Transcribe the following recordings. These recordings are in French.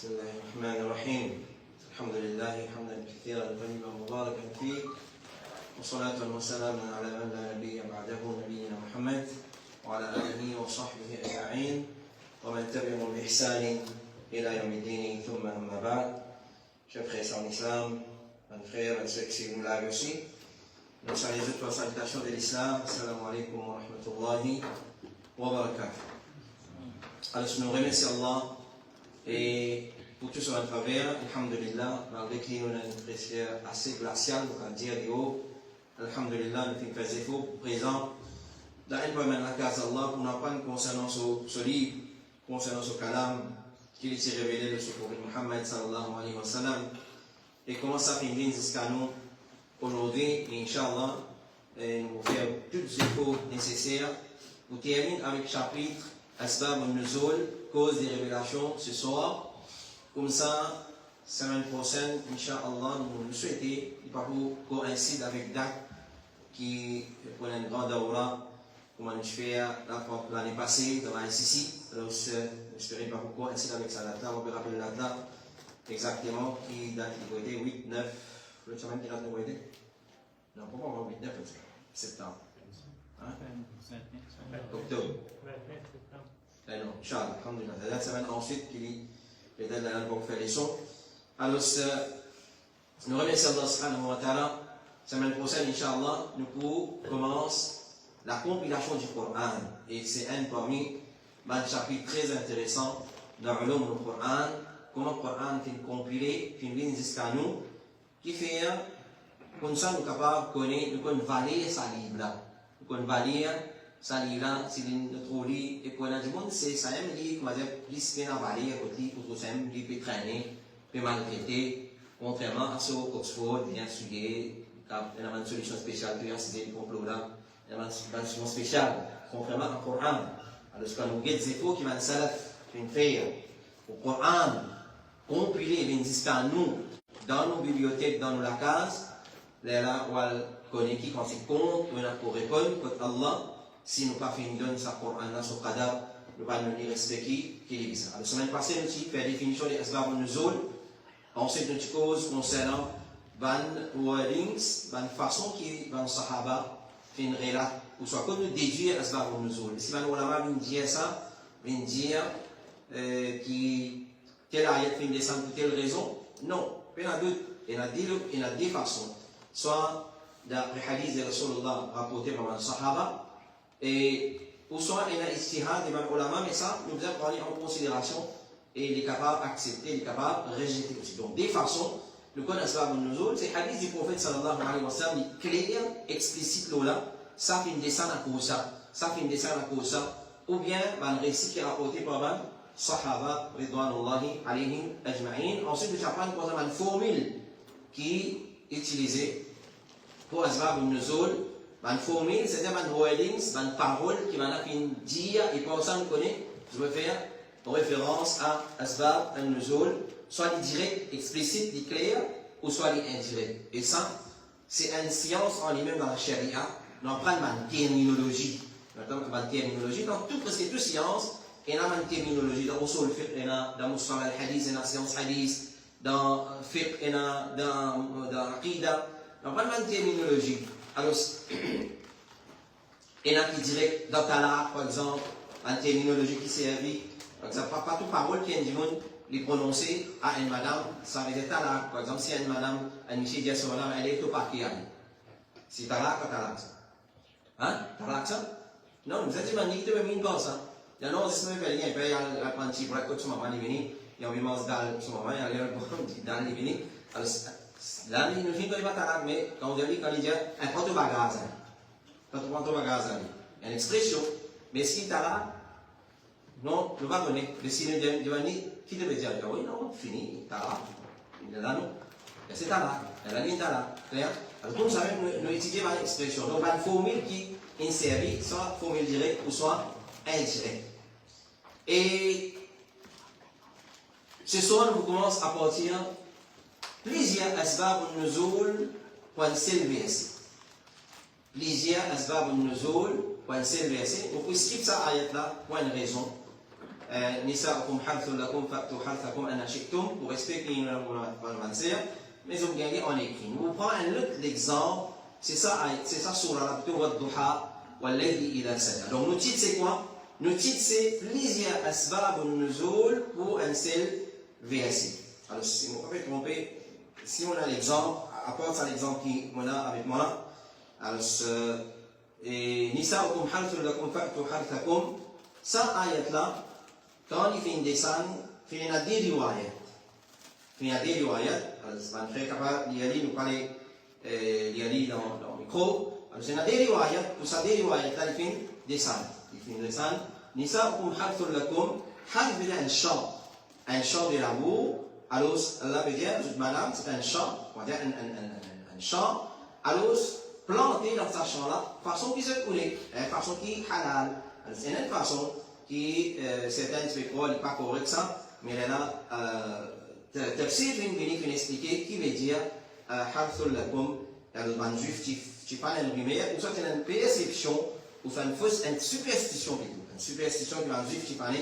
بسم الله الرحمن الرحيم الحمد لله حمدا كثيرا طيبا مباركا فيه وصلاة وسلاما على من لا نبي بعده نبينا محمد وعلى آله وصحبه أجمعين ومن تبعهم بإحسان إلى يوم الدين ثم أما بعد. Chers frères en islam, mes frères et ceux qui nous l'avent aussi, nous saluons toutes les salutations de l'islam. Assalamu alaikum wa rahmatullahi wa barakatuh. Alors, nous remercions Allah et pour tout son travers, alhamdulillah, malgré qu'il y a une pression assez glaciale, on va dire, alhamdulillah, nous sommes très efforts présents dans la case d'Allah pour nous apprendre concernant ce livre, concernant ce kalam qui est révélé de ce prophète Muhammad sallallahu alayhi wa sallam et comment ça finit jusqu'à nous aujourd'hui. Inch'Allah, nous allons faire tous les efforts nécessaires pour terminer avec le chapitre Asbab al-Nuzul, cause des révélations ce soir. Comme ça, semaine prochaine, Inch'Allah, nous souhaitons, il coïncide avec date qui pour une grande aura, comme on a fait l'année passée dans la SIC. Alors, j'espère pas pourquoi coïncide avec ça date-là, on peut rappeler la date exactement qui date qui était 8, 9, le semaine qui date de été? Non, pas 8, 9, septembre. Hein? Octobre. Non, Inch'Allah, alhamdulillah. C'est la semaine ensuite qui est dans la pour faire les sons. Alors, nous remercions Allah subhanahu wa ta'ala. Semaine prochaine, Inch'Allah, nous pourrons commencer la compilation du Coran. Et c'est un parmi les chapitres très intéressants dans le Coran. Comment le Coran est compilé, qui vient jusqu'à nous, qui fait comme ça nous sommes capables de connaître, nous pouvons valider sa livre. Nous pouvons valider sa livre, si nous trouvons et pour le monde, c'est ça même livre, comme je dis, bien à valider, pour tout ça, livre peut traîner, peut maltraiter, contrairement à ce qu'Oxford vient étudier, il y a une solution spéciale, il y a un complot là, il y a une solution spéciale, contrairement au Coran. Alors, ce qu'on nous guide, c'est faux qui m'a salaf, une fait au Coran, compilé, il jusqu'à nous, dans nos bibliothèques, dans nos cases, là, où on connaît qui, quand c'est compte, on a pour répondre, contre Allah, si nous pas fait une donne, ça Coran, ce qadar, nous allons nous respecter, qui est ça. La semaine passée, nous avons fait la définition des asbab al-nuzul, ensuite, nous avons cause concernant, van wordings, van façon qui, van sahaba, fait une relate, ou soit, comme nous déduire asbab al-nuzul. Si van ulama vient dire ça, vient dire, qui, telle ayat fait descendre pour telle raison, non, il y a deux façons. Soit dans le hadith de Rasulullah rapporté par les Sahaba, ou soit il y a istihad des ulama, mais ça, nous devons prendre en considération et il est capable d'accepter, il est capable de rejeter aussi. Donc, des façons, le code d'Asbab al-Nuzul, c'est le hadith du prophète sallallahu alayhi wa sallam, il est clair, explicite là, ça fait une descente à cause ça, ça fait une descente à cause ça, ou bien un récit qui est rapporté par les Sahaba, ridwanullahi alayhim ajma'in. Ensuite, nous apprenons une formule qui est utilisée pour Asbab al-Nuzul. Une formule, c'est-à-dire une wordings, une parole qui m'a fait dire, et pour ça, nous connaissons, je veux faire référence à Asbab al-Nuzul, soit les directs, explicites, les clairs, ou soit les indirects. Et ça, c'est une science en lui-même dans la charia. Nous apprenons une terminologie. Une terminologie, dans presque toute science, il y a une terminologie. Dans Usul Fiqh, il y a dans Muslim al-Hadith, il y a dans science hadith, dans Fiqh, il y a dans Aqida. Nous apprenons une terminologie. Alors, il y en a qui direct dans Talaq, par exemple, une terminologie qui servit. Par exemple, pas toute parole qui est les prononcer à une madame, ça veut dire Talaq. Par exemple, si une madame, un monsieur dit à son madame, elle est au paquet. C'est Talaq ou Talaq ça? Hein? Talaq ça? Non, vous êtes dit, il y a une base. Il y a un autre système, il y a un petit break, il y a un maman dans son maman, il y a un dans les vignes. Alors, là, il ne finit pas Talaq, mais quand on dit, quand il dit, un porte bagage. Quand on porte bagage, il y a une expression. Mais si Talaq, non, ne va pas donner. Le signe de Divani, qui devait dire, oui, non, fini, Talaq. Il est là, non. C'est Talaq. Il y a la ligne Talaq. Clair? Alors, comme ça, nous étudions l'expression. Donc, une formule qui est servie, soit formule directe ou soit indirecte. Et ce soir, nous commençons à partir plusieurs asbab al-nuzul pour un seul verset. Plusieurs asbab al-nuzul pour un seul verset. On peut skip ça ayat là pour une raison. Nisa'ukum harthun lakum fa'tu harthakum anna shi'tum, pour respecter nous mais on gagne en écrit. Nous prenons un autre exemple, c'est ça sur la plutôt Wad-Duha, Wal-Layli Idha Saja. Donc, nos titres, c'est quoi? Nos titres, c'est plusieurs asbab al-nuzul pour un seul verset. Alors, si on peut tromper, si on a l'exemple, apporte ça l'exemple qu'on a avec moi. Alors, Nisa'ukum harthun lakum fa'tu harthakum, ça, ayat-là, quand il fait une descente, il y a des riwayat. Il y a des riwayat. Alors, c'est pas très capable d'y aller, nous parler, d'y aller dans le micro. Alors, il y a des riwayat. Pour ça, des riwayat, là, il fait une descente. Il fait une descente. Nisa'ukum harthun lakum. Harth veut dire un champ. Un champ de l'amour. Alors, là veut dire, madame, c'est un champ. On va dire un champ. Alors, planté dans ce champ-là, façon qui se coule, façon qui est halal. Alors, c'est une façon qui, certaines spécules n'est pas correct ça, mais là, Tafsir vient expliquer qui veut dire harthul lakum, le juif qui parle en lumière, ou soit une perception, ou une fausse, une superstition plutôt. Une superstition qui va juif qui parle,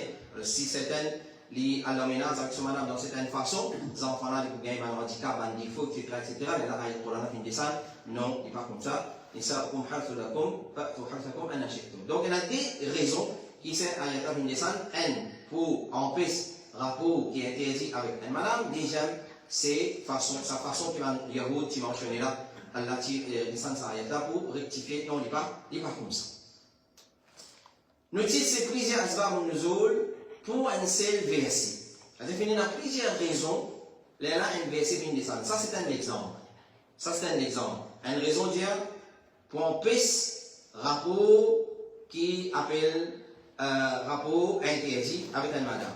si certaines, les alloménages avec ce madame dans certaines façons, les enfants là, ils gagnent un handicap, un défaut, etc., mais là, il y a pour la fin de ça, non, il n'est pas comme ça. Et ça, comme harthul lakum, fa'tu harthakum anna shi'tum. Donc, il y a des raisons qui sont à l'état d'une descente, un, pour empêcher rapport qui est interdit avec un madame, deuxième, c'est sa façon qui va Yahoud qui mentionné là, Allah qui descend sa ayat là pour rectifier, non, il n'est pas comme ça. Nous disons c'est plusieurs asbab al-nuzul pour un seul verset. C'est-à-dire qu'il y a plusieurs raisons, là, un verset vient descendre. Ça, c'est un exemple. Une raison dire, pour empêcher rapport qui appelle rapport interdit avec un madame.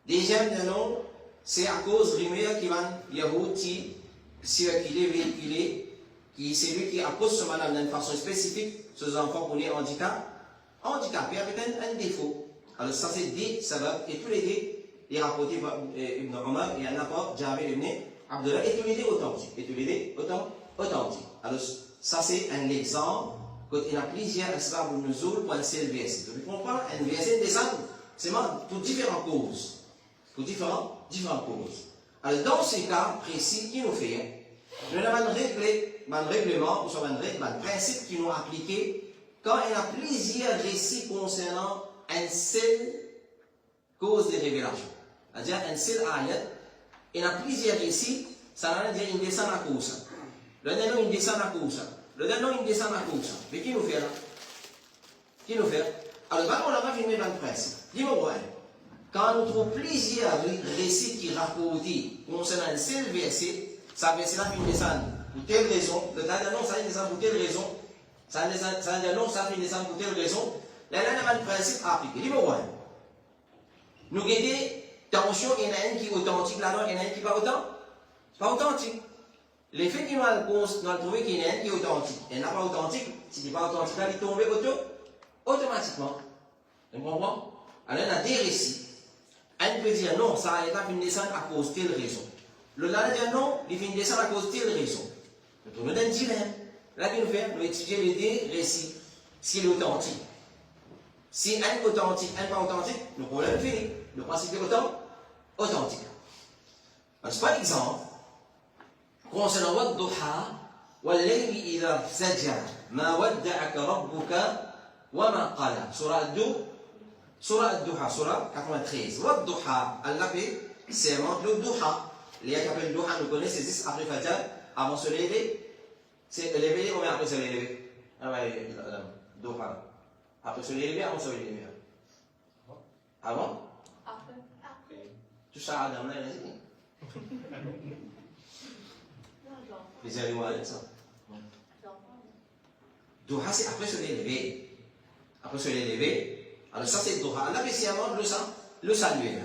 Deuxième nom, c'est à cause de rumeur qui va Yahoud qui circuler, véhiculer, qui c'est lui qui accuse ce madame d'une façon spécifique, ces enfants qu'on est handicapés avec un défaut. Alors ça c'est dit, ça va, et tous les deux, les rapportés par Ibn Omar et un rapport Jabir ibn Abdullah, et tous les deux authentiques. Alors ça c'est un exemple. Quand il y a plusieurs asbab al-nuzul pour un seul verset. Vous comprenez? Un verset descend, c'est pour différentes causes. Alors, dans ce cas précis, qui nous fait? Nous avons un règlement, ou un principe qui nous appliqué quand il y a plusieurs récits concernant une seule cause de révélation. C'est-à-dire, un seul ayat, il y a plusieurs récits, ça veut dire une descend à cause. Le dernier, une descend à cause. Mais qui nous fait là? Alors, on a filmé dans le principe. Dis-moi, quand on trouve plusieurs récits qui rapportent concernant un seul verset, ça verset là fait descendre pour telle raison, le dernier non, ça fait descendre pour telle raison, ça fait descendre pour telle raison, là, il y a un principe à appliquer. Dis-moi, nous avons tension, il y en a un qui est authentique là-dedans, il y en a un qui n'est pas authentique. Les faits qui nous ont trouvé qu'il y en a un qui est authentique, il n'y en a pas authentique, si il n'est pas authentique, là, il tombe automatiquement. Vous comprenez? Alors, il y a des récits. Un peut dire non, ça a été une descente à cause de telle raison. Le là dit non, il fait une descente à cause de telle raison. Donc, nous avons un dilemme. Là, nous faisons, nous étudions les deux récits. S'il est authentique. Si un est authentique, un n'est pas authentique, le problème est fini. Le principe est authentique. Alors, par exemple, concernant Wad-Duha, Wal-Layli Idha Saja, Ma wadda'aka rabbuka wa ma qala. Surah Ad-Duha, Surah 93. Wad-Duha, Allah fait serment le Duha. Les gens qui appellent Duha, nous connaissent, c'est 10 après Fajr, avant se lever. C'est lever ou après se lever? Ah ouais, Duha. Après se lever, avant se lever. Avant? Après. Tout ça, Adam, là, il a dit. Les arrivants, ça. Duha, c'est après se lever. Après se lever. Alors ça c'est Duha. Allah fait serment le saluer.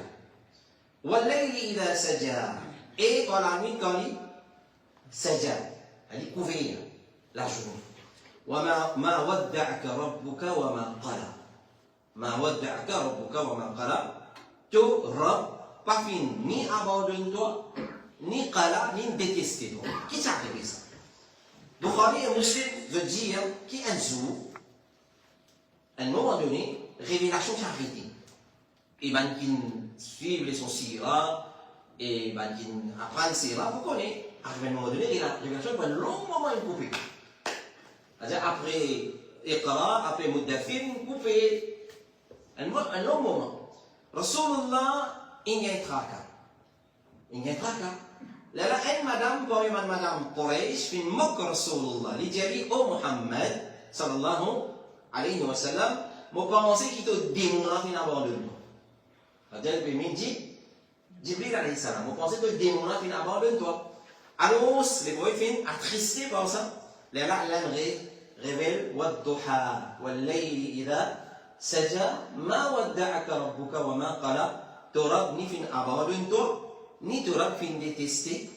Wal-Layli Idha Saja. Et dans la nuit quand il Saja. Elle est couverte la journée. Ma wadda'aka rabbuka wa ma qala. Ma wadda'aka rabbuka wa ma qala. Ton Rabb pas fini ni abandonne toi, ni qala, ni détester toi. Qui t'a fait ça? Bukhari et Muslim veut dire qui un jour, à un moment donné, révélation qui a arrêté. et ben qui suivent les sira et ben qui apprennent sira, vous connaissez, à un moment donné, la révélation prend un long moment à couper. C'est-à-dire après Iqra, après Mudaththir, couper un long moment. Rasulullah, il y a un tracas. Il y a un tracas. Là, une madame, comme madame Quraysh, fait moque Rasulullah. Il dit, oh Muhammad, sallallahu alayhi wa sallam, moi pensais qu'il te démoulera fin abandonnement. C'est-à-dire, il dit, Jibril alayhi salam, moi pensais qu'il te démoulera fin abandonnement. Alors, les voix fin attristés par ça. Là, elle révèle, Wadduha, Wallayli idha, Saja, ma wadda'aka rabbuka wa ma qala, Torab ni fin abandonnement, ni Torab fin détesté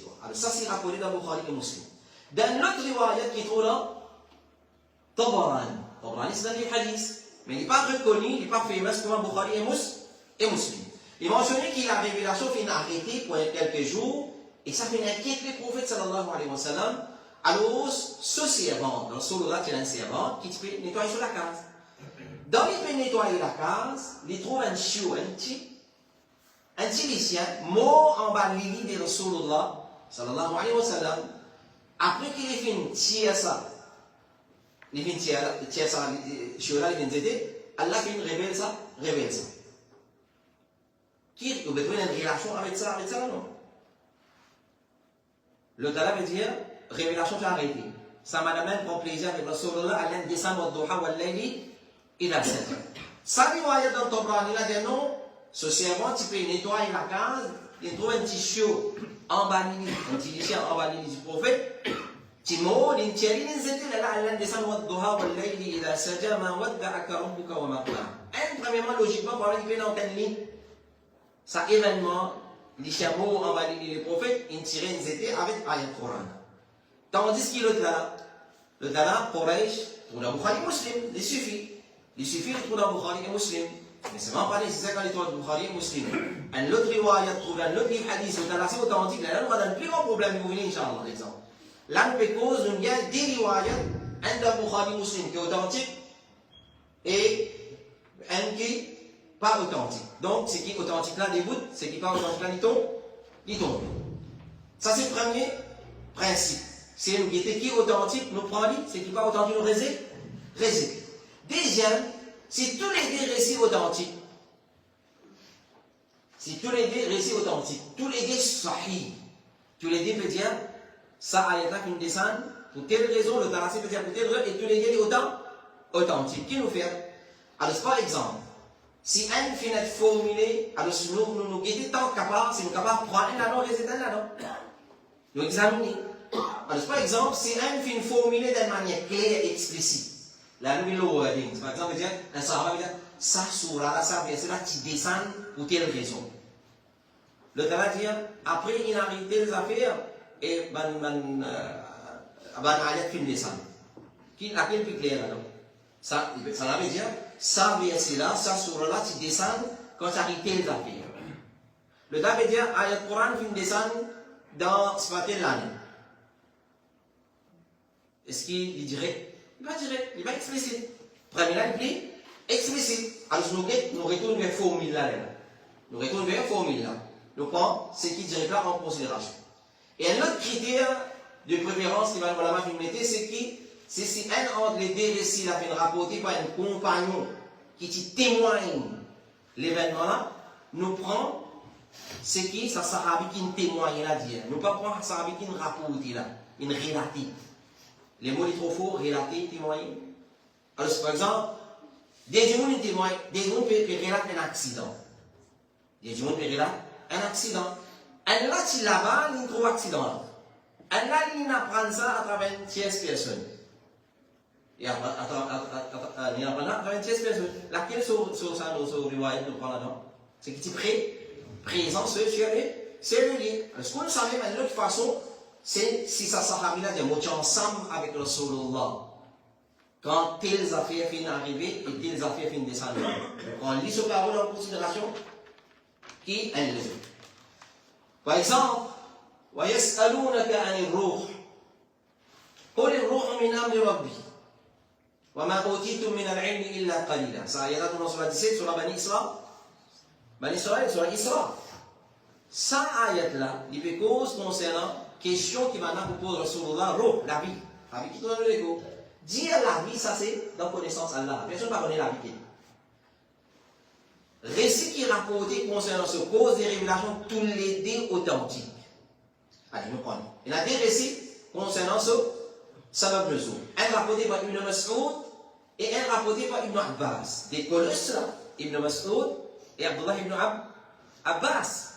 toi. Alors, ça, c'est rappelé dans Bukhari et Muslim. Dans l'autre riwayat qui est trop là, Tabarani, c'est un hadith, mais il n'est pas reconnu, il n'est pas fameux comme Bukhari et Muslim. Il mentionnait qu'il a révélation fin arrêté pour quelques jours, et ça fait inquiéter le prophète sallallahu alayhi wa sallam. Alors, ce servant, dans le Rasulullah qui est un servant, qui peut nettoyer sur la case. Dans il peut nettoyer la case, il trouve un chiot, un petit lycéen, mort en bas de l'île de Rasulullah sallallahu alayhi wa sallam. Après qu'il ait fait tirer ça, il vient tirer ça, chiot-là, il vient d'aider, Allah fait une révèle ça. Qui a besoin d'une relation avec ça, non? Le Tala veut dire, révélation qui a arrêté. Ça m'a même pour plaisir avec Rasulullah, Allah descend au duha wa al-layli, il a dit. Ça riwayat dans Tabrani, il a dit non, ce servant, tu peux nettoyer la case, il trouve un petit chiot en bas un petit chien en bas du prophète, tu m'as dit, tu as dit, Allah descend au duha wa al-layli, il a dit, ma wadda'aka rabbuka wa ma qala. Premièrement, logiquement, par exemple, il dans quelle ligne? Ça événement, les chameaux en bas du prophète, ils tiraient une zété avec ayat Coran. Tandis qu'il est là, le Dala, Quraysh, pour la Bukhari Muslim, il suffit. Il suffit de trouver la Bukhari et Muslim. Mais c'est même pas nécessaire quand il trouve la Bukhari et Muslim. Un autre riwayat, trouve un autre hadith, le Dala, c'est authentique. Là, on a un plus grand problème, vous venez, Inch'Allah, par exemple. Là, on peut cause, il y a des riwayat, un de Bukhari Muslim qui est authentique et un qui n'est pas authentique. Donc, ce qui est authentique là, déboute, ce qui n'est pas authentique là, il tombe. Ça, c'est le premier principe. C'est une guette qui est authentique, nous prenons, c'est qui n'est pas authentique, nous récite. Deuxième, si tous les deux récits authentiques, tous les deux sahih, tous les deux peuvent dire, ça a été une descente, pour telle raison, le tarassi peut dire pour telle raison, et tous les deux autant authentiques. Qui nous fait? Alors, par exemple, si un finit formulé, alors nous guettons tant capable, si nous sommes capables de prendre un anneau, réciter un anneau. Nous examinons. Alors, par exemple, si un finit formulé d'une manière claire et explicite, la nouvelle wording, par exemple, un sahaba va dire, ça soura, ça verset là, tu descends pour telle raison. Le temps va dire, après, il arrive telles affaires, et ayat finit descendre. Laquelle est plus claire là? Ça veut dire, ça verset là, ça soura là, tu descends quand tu arrives telles affaires. Le temps veut dire, ayat Coran finit descendre dans ce papier l'année. Est-ce qu'il dirait? Il va direct, il va explicite. Premier là, il est explicite. Alors, nous retournons vers la formule là. Nous prenons ce qui direct là en considération. Et un autre critère de préférence qui va nous la mettre, c'est si un entre les deux récits a fait rapporter par un compagnon qui témoigne l'événement là, nous prenons ce qui, ça sahabi qui témoigne là, dire. Nous ne pas prendre ça sahabi qui rapporte là, une relative. Les mots sont trop forts, relater, témoigner. Alors, par exemple, des gens témoignent, des gens peuvent relater un accident. Un là, il là-bas, il trouve un accident. Un là, il apprend ça à travers une tierce personne. Il apprend à travers une tierce personne. Laquelle sur le riwayat nous prend là-dedans? C'est qui est présent sur le lit. Ce qu'on savait, mais de l'autre façon, c'est si ça sahabila dit moi ensemble avec Rasulullah quand telles affaires finissent d'arriver et telles affaires finissent de descendre. On lit ce parole en considération qui est un raison. Par exemple, وَيَسْأَلُونَكَ عَنِ الرُّوحِ قُلِ الرُّوحُ مِنْ أَمْرِ رَبِّي وَمَا أُوتِيتُم مِنَ الْعِلْمِ إِلَّا قَلِيلًا. Ça, il y a dans le 17 sur la Bani Isra. Bani Israël sur Isra. Ça, ayat-là, il peut cause concernant question qui maintenant propose Rasulullah, la vie. La vie qui donne le l'égo. Dire la vie, ça c'est dans connaissance Allah. Personne ne va connaître la vie. Récit qui est rapporté concernant ce cause des révélations, tous les deux authentiques. Allez, nous prenons. Il y a des récits concernant ce sabab nuzul. Un rapporté par Ibn Mas'ud et un rapporté par Ibn Abbas. Des colosses là, Ibn Mas'ud et Abdullah ibn Abbas.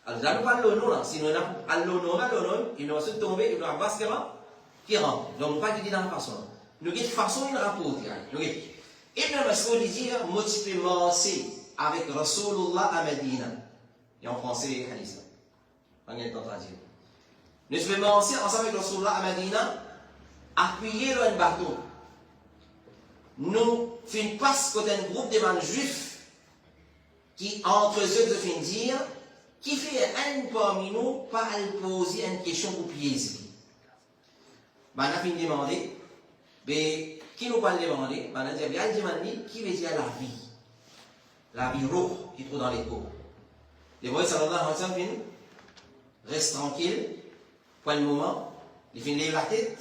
Alors là, nous parlons de nom là. Si nous avons le nom, Ibn Mas'ud tombé, Ibn Abbas qui rentre. Donc, pas qui dit dans la façon. Nous avons une façon de rapporter. Ibn Mas'ud dit, motivement, c'est avec Rasulullah à Medina. Et en français, hadith. On est en train de dire. Nous devons commencer ensemble avec Rasulullah à Medina, appuyer le bateau. Nous faisons passe côté un groupe de man juifs qui, entre eux, de fin dire, qui fait un parmi nous, pas à poser une question pour piéger. On a fini de demander, mais qui nous parle de demander, on a dit, qui veut dire la vie? La vie rouge qui trouve dans les corps. Les voix sallallahu alayhi wa sallam reste tranquille, pour le moment, il finit de lever la tête,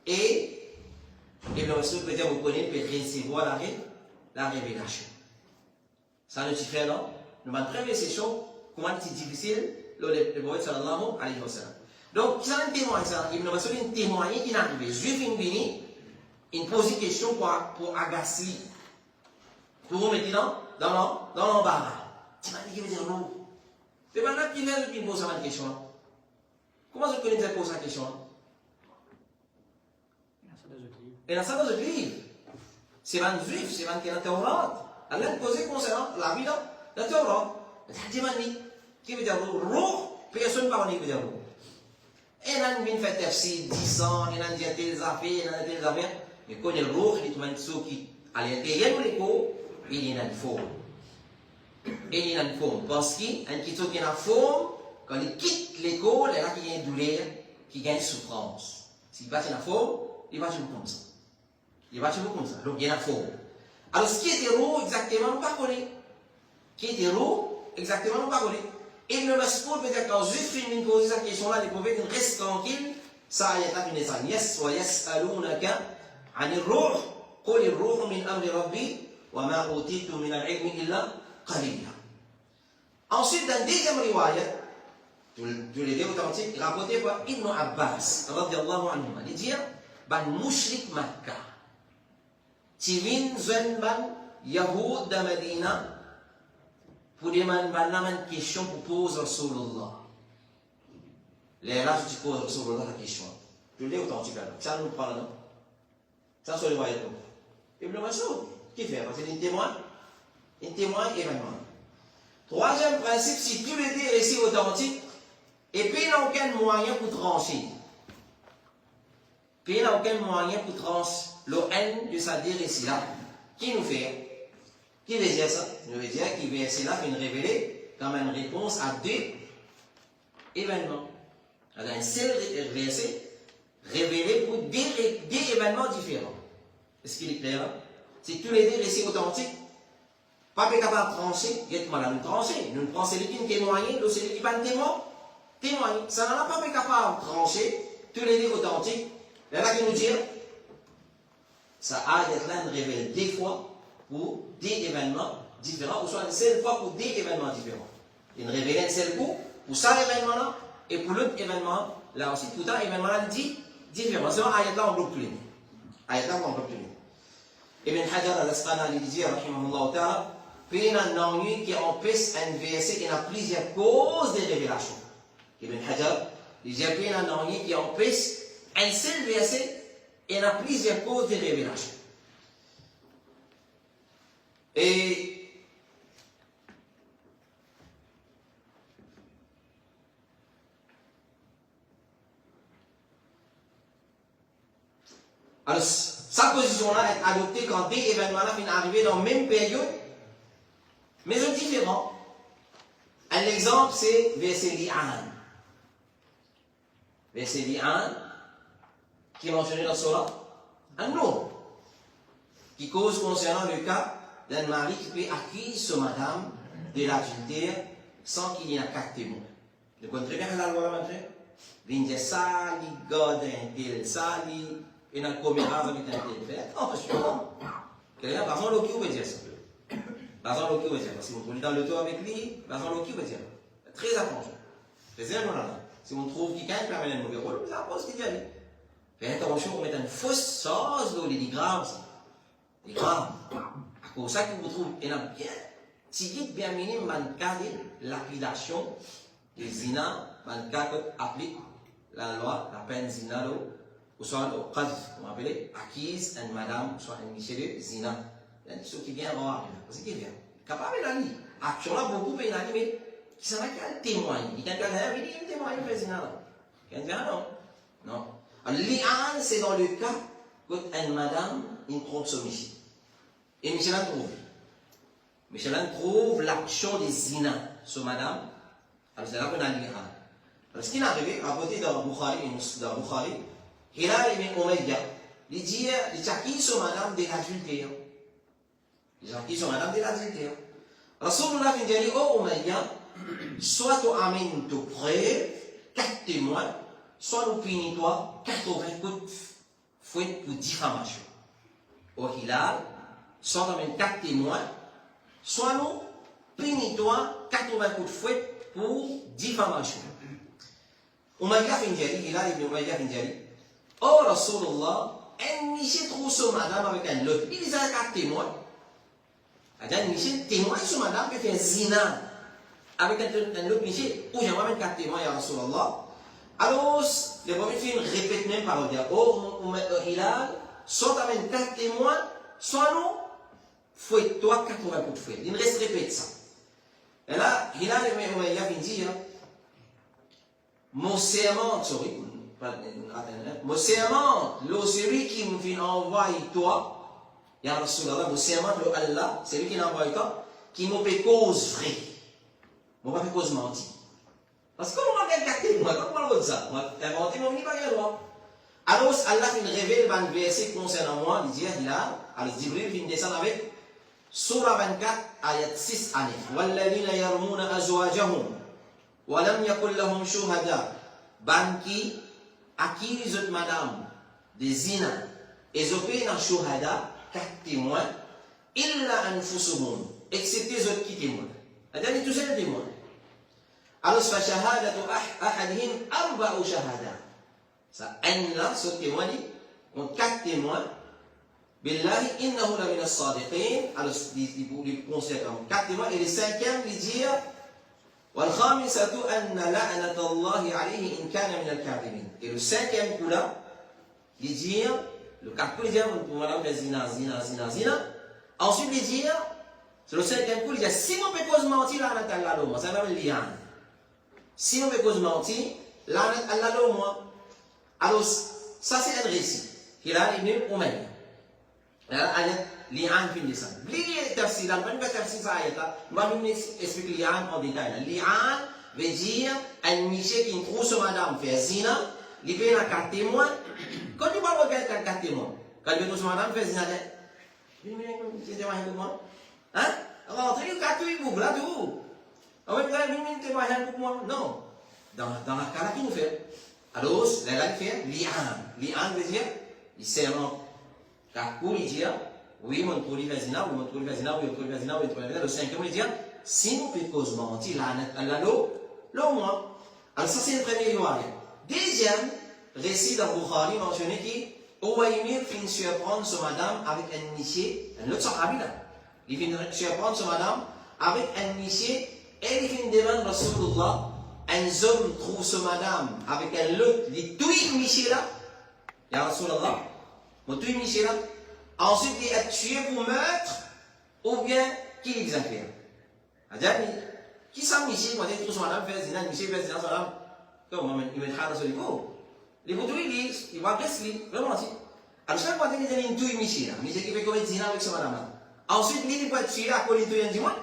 et Ibn Mas'ud peut dire, vous connaissez, peut recevoir la révélation. Ça nous fait là, nous avons une première session, comment c'est difficile, le prophète sallallahu alayhi wa sallam. Donc, ça un témoin, ça, Ibn Mas'ud est un témoin qui est arrivé. Juif il pose une question pour agacer, pour vous mettre dans l'embarras. Tu m'as dit qu'il veut dire non. C'est maintenant qu'il est qui pose cette question. Comment vous connaissez poser cette question? Il y a ça dans le livre. C'est un juif, c'est un qui est dans la Torah. Allah a posé concernant la vie dans la Torah. Il a dit qui veut dire roux, personne ne parle qui veut dire roux. Et il a une fait tafsir 10 ans, il a dit telles affaires, mais quand il est roux, il est ce qui à l'intérieur de l'écho, il est en forme. Il est en forme. Parce qu'il y a un qui est en forme, quand il quitte l'école, il y a qui a une douleur, qui a une souffrance. S'il va en forme, il va toujours comme ça. Il va toujours comme ça. Donc il est en forme. Alors ce qui est héros, exactement, nous ne connaissons pas. Qui est héros, exactement, nous ne connaissons pas. Et le Mas'ud peut dire quand juif finit de poser cette question-là, les prophètes restent tranquilles. Ça a été une ça. Yes, wa yas'alunaka 'anil ruh, qul ar-ruhu min amri rabbi, wa ma utitu min al-'ilmi illa qalila. Ensuite, dans le deuxième riwayat, tous les deux authentiques, rapporté par Ibn Abbas, radiyallahu anhu, il dit, ban mushrik Makkah, tivin zwen ban Yahoud de Medina, pour demander une question pour poser Rasulullah. Les là, tu poses Rasulullah la question. Tous les authentiques, ça nous parle, non? Ça, c'est le riwayat. Ibn Mas'ud, qui fait? Parce qu'il est un témoin événement. Troisième principe, si tous les deux récits authentiques, et puis il n'y a aucun moyen pour trancher. Puis il n'y a aucun moyen pour trancher le N de ces deux récits-là. Qui nous fait? Qui veut dire ça? Nous veut dire qu'il veut essayer là, nous révéler comme une réponse à deux événements. Alors un seul verset révélé pour deux événements différents. Est-ce qu'il est clair? Si tous les deux récits authentiques, pas capable de trancher, il y a mal à nous trancher. Nous prenons celui qui est témoigné, nous celui qui n'est pas témoigné. Ça n'en a pas capable de trancher, tous les deux authentiques. Il y en a qui nous disent, ça a d'être là, nous révèle des fois pour des événements différents, ou soit une seule fois pour des événements différents. Il révèle un seul coup pour ça événement-là, et pour l'autre événement, là aussi, tout un événement-là dit différent. C'est un ayat-là en groupe plus. Ayat-là en groupe plus. Ibn Hajar al-Asqalani dit, rahimahullah ta'ala, puis il y a un ennui qui empêche un verset qui a plusieurs causes de révélation. Ibn Hajar dit, puis il y a un ennui qui empêche un seul verset et il y a plusieurs causes de révélation. Et alors, sa position-là est adoptée quand des événements-là viennent arriver dans la même période, mais sont différents. Un exemple, c'est verset Li'an. Verset Li'an, qui est mentionné dans Surah An-Nur, qui cause concernant le cas d'un mari qui peut acquérir sa madame de l'adultère sans qu'il y ait un quatre témoins. Vous comprenez très bien la loi maintenant? Il dit ça, il garde un tel, ça, il a commis avec un tel. Attention. Par exemple, l'autre veut dire ça. Par exemple, l'autre veut dire. Si vous prenez dans l'auto avec lui, par exemple, l'autre veut dire. Très attention. Faites attention. Si on trouve quelqu'un qui permet un mauvais rôle, vous avez ce qu'il y a. Faites attention pour mettre une fausse sauce dans les graves. Les graves. Pour ça que vous trouvez, il y a bien, si vous bien minime, l'appellation des zina, man applique la loi, la peine zina, ou soit au qadf, on appelle acquise, une madame, ou soit un monsieur de zina. Il y a des choses qui viennent voir, c'est qui vient. Capable d'ani. Action là, beaucoup de l'ani, mais qui s'en va qu'un témoin. Il y a quelqu'un qui dit, il témoigne de zina. Il y a non. Non. Alors, l'ian, c'est dans le cas où une madame, une trompe son monsieur. Et Michelin trouve. Michelin trouve l'action des zina sur madame. Alors, c'est là qu'on a l'ian. Alors, ce qui est arrivé, à côté de Bukhari, Hilal ibn Umayya, il dit, il acquis sur madame de l'adultère. Il acquis sur madame de l'adultère. Rasulullah dit, oh Umayya, soit tu amènes tout près, 4 témoins, soit nous punis toi 80 coups de fouet pour diffamation. Au Hilal, soit tu amènes 4 témoins, soit nous punis toi 80 coups de fouet pour diffamation. Umayya fin jari, Hilal ibn Umayya fin jari. Oh Rasulullah, un monsieur trouve sur madame avec un autre. Il dit à 4 témoins. Un monsieur témoigne sur madame qui fait zina avec un autre monsieur. Où j'aimerais même 4 témoins, ya Rasulullah. Alors, les premiers films répètent même par dire, oh Hilal, soit avec 4 témoins, soit nous, fouette-toi 80 coups de fouet. Il reste répète ça. Et là, Hilal vient dire, mon serment, sorry, mon serment, celui qui me vient envoyer toi, ya Rasulallah, mon serment, Allah, c'est lui qui m'envoie toi, qui me fait cause vraie. Je ne pas fait cause mentie. Parce que comment on va gâter moi, comment on va ça? On va inventer mon livre à droit. Alors, Allah vient révéler un verset concernant moi, il dit, alors Jibril vient descendre avec Surah 24, ayat 6 années. وَالَّذِينَ يَرْمُونَ أَزْوَاجَهُمْ وَلَمْ يَكُنْ لَهُمْ شُهَدَاء Banki accuse madame des zina et zopé dans shuhada 4 témoins illa anfusuhum excepté les autres qui témoignent. C'est-à-dire tous les témoins. Alors fa shahadatu ahadihim arba'u shahada. Ça un là ce témoin dit on 4 témoins billahi innahu la min as-sadiqin. Alors il considère comme 4 témoins et le 5e il dit والخامسة أن لعنة الله عليه إن كان من الكاذبين. Et le 5e coup là, il dit, le 4 coup, il dit, madame fait zina. Ensuite, il dit, c'est le 5e coup, il dit, si on peut cause mentir, là, on a l'eau, ça s'appelle lian. Si on peut cause mentir, là, on a l'eau, moi. Alors, ça, c'est un récit. Il a une Umayya. Li'an fin lisan. Beli tafsir, dan pas tafsir saya ta. Moi même explique li'an en détail. Li'an veut dire un monsieur qui trouve son madame fait zina, il vient à 4 témoins. Quand il parle de 4 témoins, quand il trouve son madame fait zina, il témoin pour moi. Hein? Rentrer le 4 il bouge là tout. Ah oui, il témoin pour moi. Non. Dans la cas qui nous fait. Alors, là il fait li'an. Li'an veut dire il sert en 4 coups, il dit oui, mon trouve la zina, oui, mon trouve la zina, oui, mon trouve la zina, oui, mon trouve la zina. Le 5e, il dit, si nous pouvons cause mentir, là, l'eau, moins. Alors, ça, c'est le premier riwaya. Deuxième, récit dans Bukhari mentionné qui, Ouaymir finit surprendre son madame avec un niché, un autre sahabi là. Il finit surprendre son madame avec un niché, et il finit demander Rasulullah, un homme trouve son madame avec un autre, il dit, tout est niché là. Ya Rasulullah, mon tout est niché là. Ensuite, il est tué pour meurtre, ou bien qui les a fait. C'est-à-dire, qui s'en miché, quand il trouve son madame, fait zina, miché, fait zina, son madame, comme il mettra dans son livre. Les photos, il va rester, vraiment, si. Alors, chaque fois qu'il y a une touille miché, miché qui fait commettre zina avec son madame. Ensuite, il peut être tué à cause de touille, dis-moi.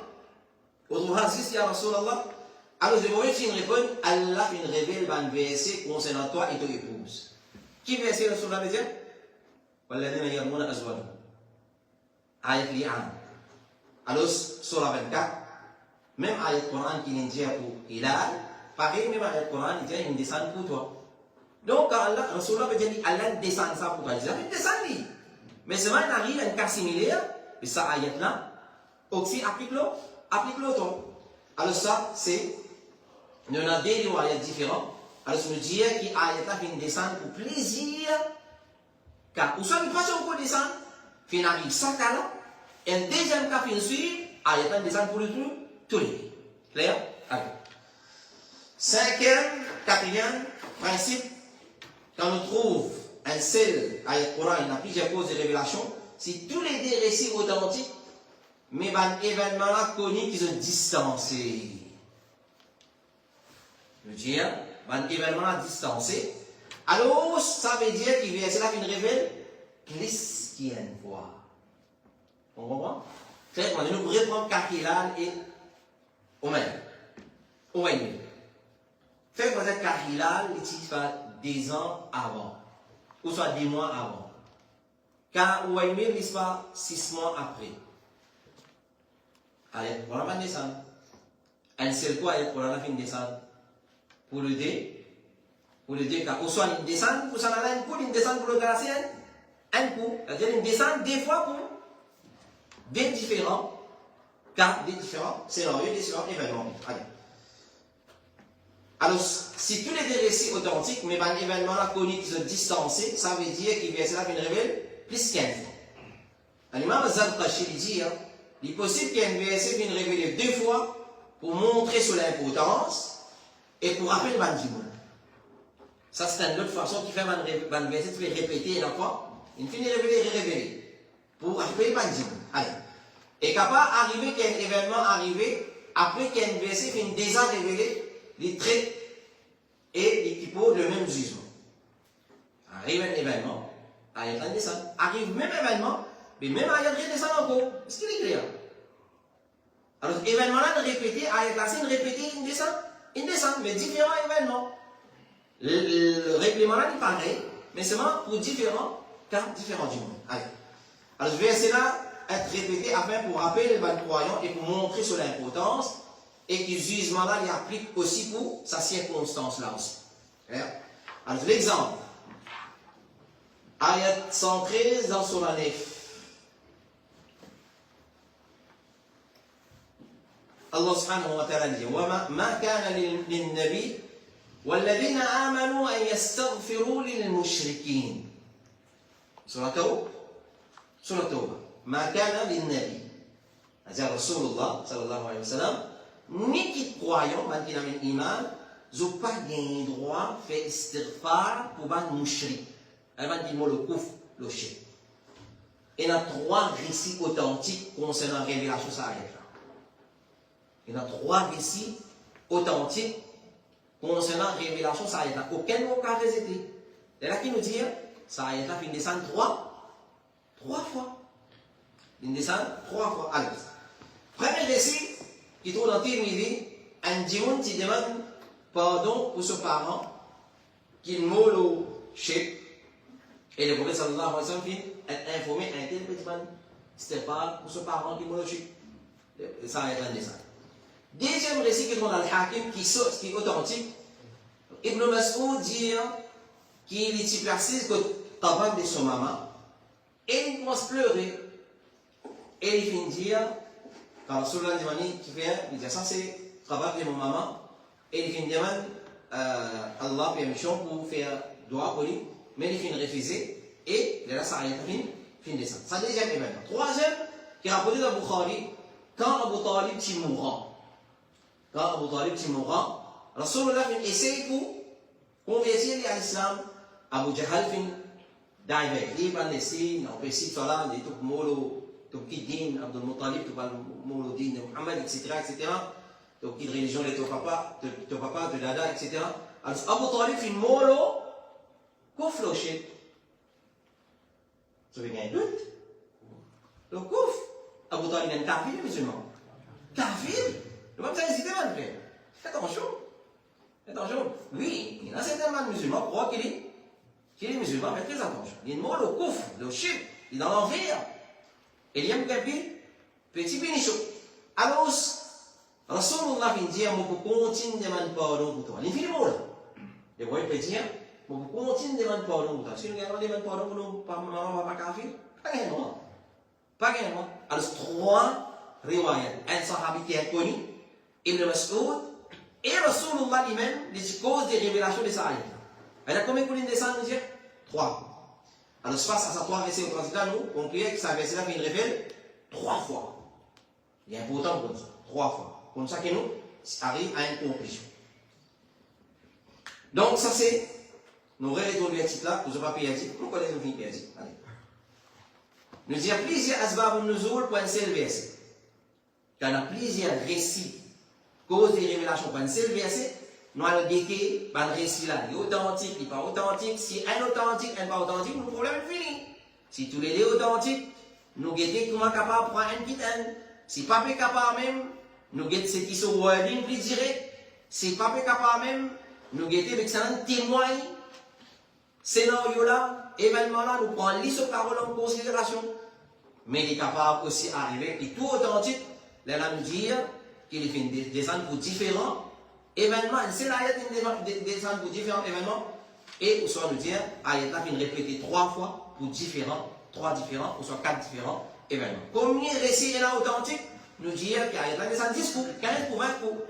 Au hadith, ya Rasulallah. Alors, je vais faire une réponse, Allah fait une révèle, un verset concernant toi et ton épouse. Qui verset le Rasulallah veut dire? والذين يرمون أزواجهم آية لعان. Alors, Surah 24, Même ayat Coran qui dit pour Hilal, pareil, même ayat Coran, il dit une descente pour toi. Donc, quand Allah, Rasulullah veut dire, Allah descend ça pour toi. Il dit, il descend lui. Mais c'est vrai, il arrive à un cas similaire, et ça, ayat là, aussi applique-le toi. Alors, ça, c'est, il y en a deux ayats différents. Alors, je me dis qu'il ayat là, une descente pour plaisir, car, où soit, il passe au coup de descente, il arrive ça, là, et un deuxième cas, il suit, ayat là, descente pour le tout. Tous les deux. Clair? Allez. Cinquième, quatrième principe, quand on trouve un seul ayat Coran, il y a plusieurs causes de révélation, si tous les deux récits authentiques, mais un événement là connu qui sont distancés. Je veux dire, un événement là distancé. Alors, ça veut dire qu'il vient, c'est là qu'il révèle plus qu'une fois. On comprend? C'est quand nous reprendre Kahilal et Ouaïmir. Fait que Kahilal, il fait des ans avant, ou soit des mois avant. Car Ouaïmir, il se fait 6 mois après. Allez, voilà ma descente. Un seul coup, allez, voilà la fin de descente. Pour le dé, car ou soit une descente, pour ça, un coup, une descente pour le gratien, un coup. C'est-à-dire une descente, des fois, pour des différents cas, des différents scénarios, des différents événements. Allez. Alors, si tous les deux récits authentiques, mais un événement là connu qui sont distancés, ça veut dire qu'il vient cela révèle plus qu'un fois. L'imam Zarqashi dit, il est possible qu'un verset vienne révéler 2 fois pour montrer sur l'importance et pour rappeler le bandimoun. Ça, c'est une autre façon qui fait un verset de répéter une fois, il finit révéler, pour rappeler le bandimoun. Allez. Et capable d'arriver qu'un événement arrivé, après qu'un verset finit déjà révélé, les traits et les typos le même jugement. Arrive un événement, ayat un descend. Arrive même événement, mais même ayat redescend encore. Est-ce qu'il est clair? Alors, événement là de répéter, ayat là, c'est une répéter, une descend, mais différents événements. Le règlement là est pareil, mais seulement pour différents cas, différents du monde. Allez. Alors, ce verset là être répété afin pour rappeler les croyants et pour montrer sur l'importance. Et que ce jugement-là, il applique aussi pour sa circonstance-là aussi. Alors, l'exemple. Ayat 113 dans Surah 9. Allah subhanahu wa ta'ala dit وَمَا كَانَ لِلنَّبِيِّ وَالَّذِينَ آمَنُوا أَن يَسْتَغْفِرُوا لِلْمُشْرِكِينَ Surah Tawbah. مَا كَانَ لِلنَّبِيِّ c'est-à-dire Rasulullah sallallahu alayhi wa sallam ni qui croyons, qui n'ont pas iman, ils n'ont pas le droit de faire istighfar pour les mouchris. Ils vont dire le kouf, le shirk. Il y a 3 récits authentiques concernant la révélation de ça. Il y a 3 récits authentiques concernant la révélation de ça. Aucun mot n'a été. C'est là qu'il nous dit, ça a été descendre 3 fois. Il descend 3 fois. Allez. Premier récit, qui trouve dans Tirmidhi, un djimoun qui demande pardon pour ses parents, qu'il mot le shirk, et le prophète sallallahu alayhi wa sallam est informé, un tel petit man, c'était pas pour ses parents qui mot le shirk. Ça a été un dessin. Deuxième récit qui trouve dans le Hakim, qui est authentique, Ibn Mas'ud dit qu'il est placé que tabac de son maman, et il commence à pleurer, et il finit dire, quand Rasulullah qui vient, il dit ça c'est travail de mon maman, et il finit demande Allah permission pour faire doigt pour lui, mais il finit refuser, et là ça a fin de ça. Ça deuxième événement. Troisième, qui est rapporté dans Bukhari, quand Abu Talib est mourant. Rasulullah essaye pour convertir à l'islam. Abu Jahal fin d'arriver. Il va laisser, on peut essayer de faire là, des trucs mollo. Din, Abdul Muttalib, Mouloudin, Muhammad, etc. Donc, une religion de ton papa, de dada, etc. Alors, Abu Talib fait molo, kouf le shirk. Vous avez un doute? Le kouf. Abu Talib est un kafir musulman. Kafir? Le même ça hésité, mon frère. Faites attention. Oui, il y a certains musulmans qui croient qu'il est musulman, mais très attention. Il est molo, kouf, le shirk, il est dans l'envers. Et il y a un petit pénichon. Alors, Rasulullah vient dire, moi, pour continuer de demander pardon pour toi. L'infiniment, là. Et vous voyez, dire, moi, pour continuer de demander pardon pour toi. Si nous demandons pardon pour nous, pas maman, pas kafir, pas gagnant. Pas gagnant. Alors, 3 riwayat. Un sahabi qui est connu, Ibn Mas'ud, et Rasulullah lui-même, les causes des révélations de sa ayat. Elle a combien de coups descendent, nous dire 3. Alors, face à ces 3 versets au transit là, nous concluons que ça verset là vient révéler 3 fois. Il est important pour nous, 3 fois. Comme ça que nous arrivons à une conclusion. Donc, ça c'est, nous retournons le titre là, pour ne pas payer le titre. Pourquoi les nous payer le titre? Allez. Nous disons plusieurs asbab nuzul pour un seul verset. Il y a plusieurs récits, causes des révélations pour un seul verset. Nous allons guetter par le récit là. Il est authentique, il n'est pas authentique. Si un authentique, un pas authentique, le problème est fini. Si tous les deux authentiques, nous guetter comment capable de prendre un petit un. Si pas capable même, nous guetter ce qui sont wording plus direct. Si pas capable même, nous guetter avec un témoin. Scénario là, événement là, nous prenons l'histoire parole en considération. Mais il est capable aussi d'arriver, et tout authentique, là nous dire qu'il fait des ans pour différents événements, c'est l'ayat des ans pour différents événements, et ou soit nous dire, ayat là vient répéter 3 fois pour trois différents, ou soit 4 différents événements. Combien de récits est là authentique, nous dire qu'il y a des ans 10 coups, 15 pour 20 coups.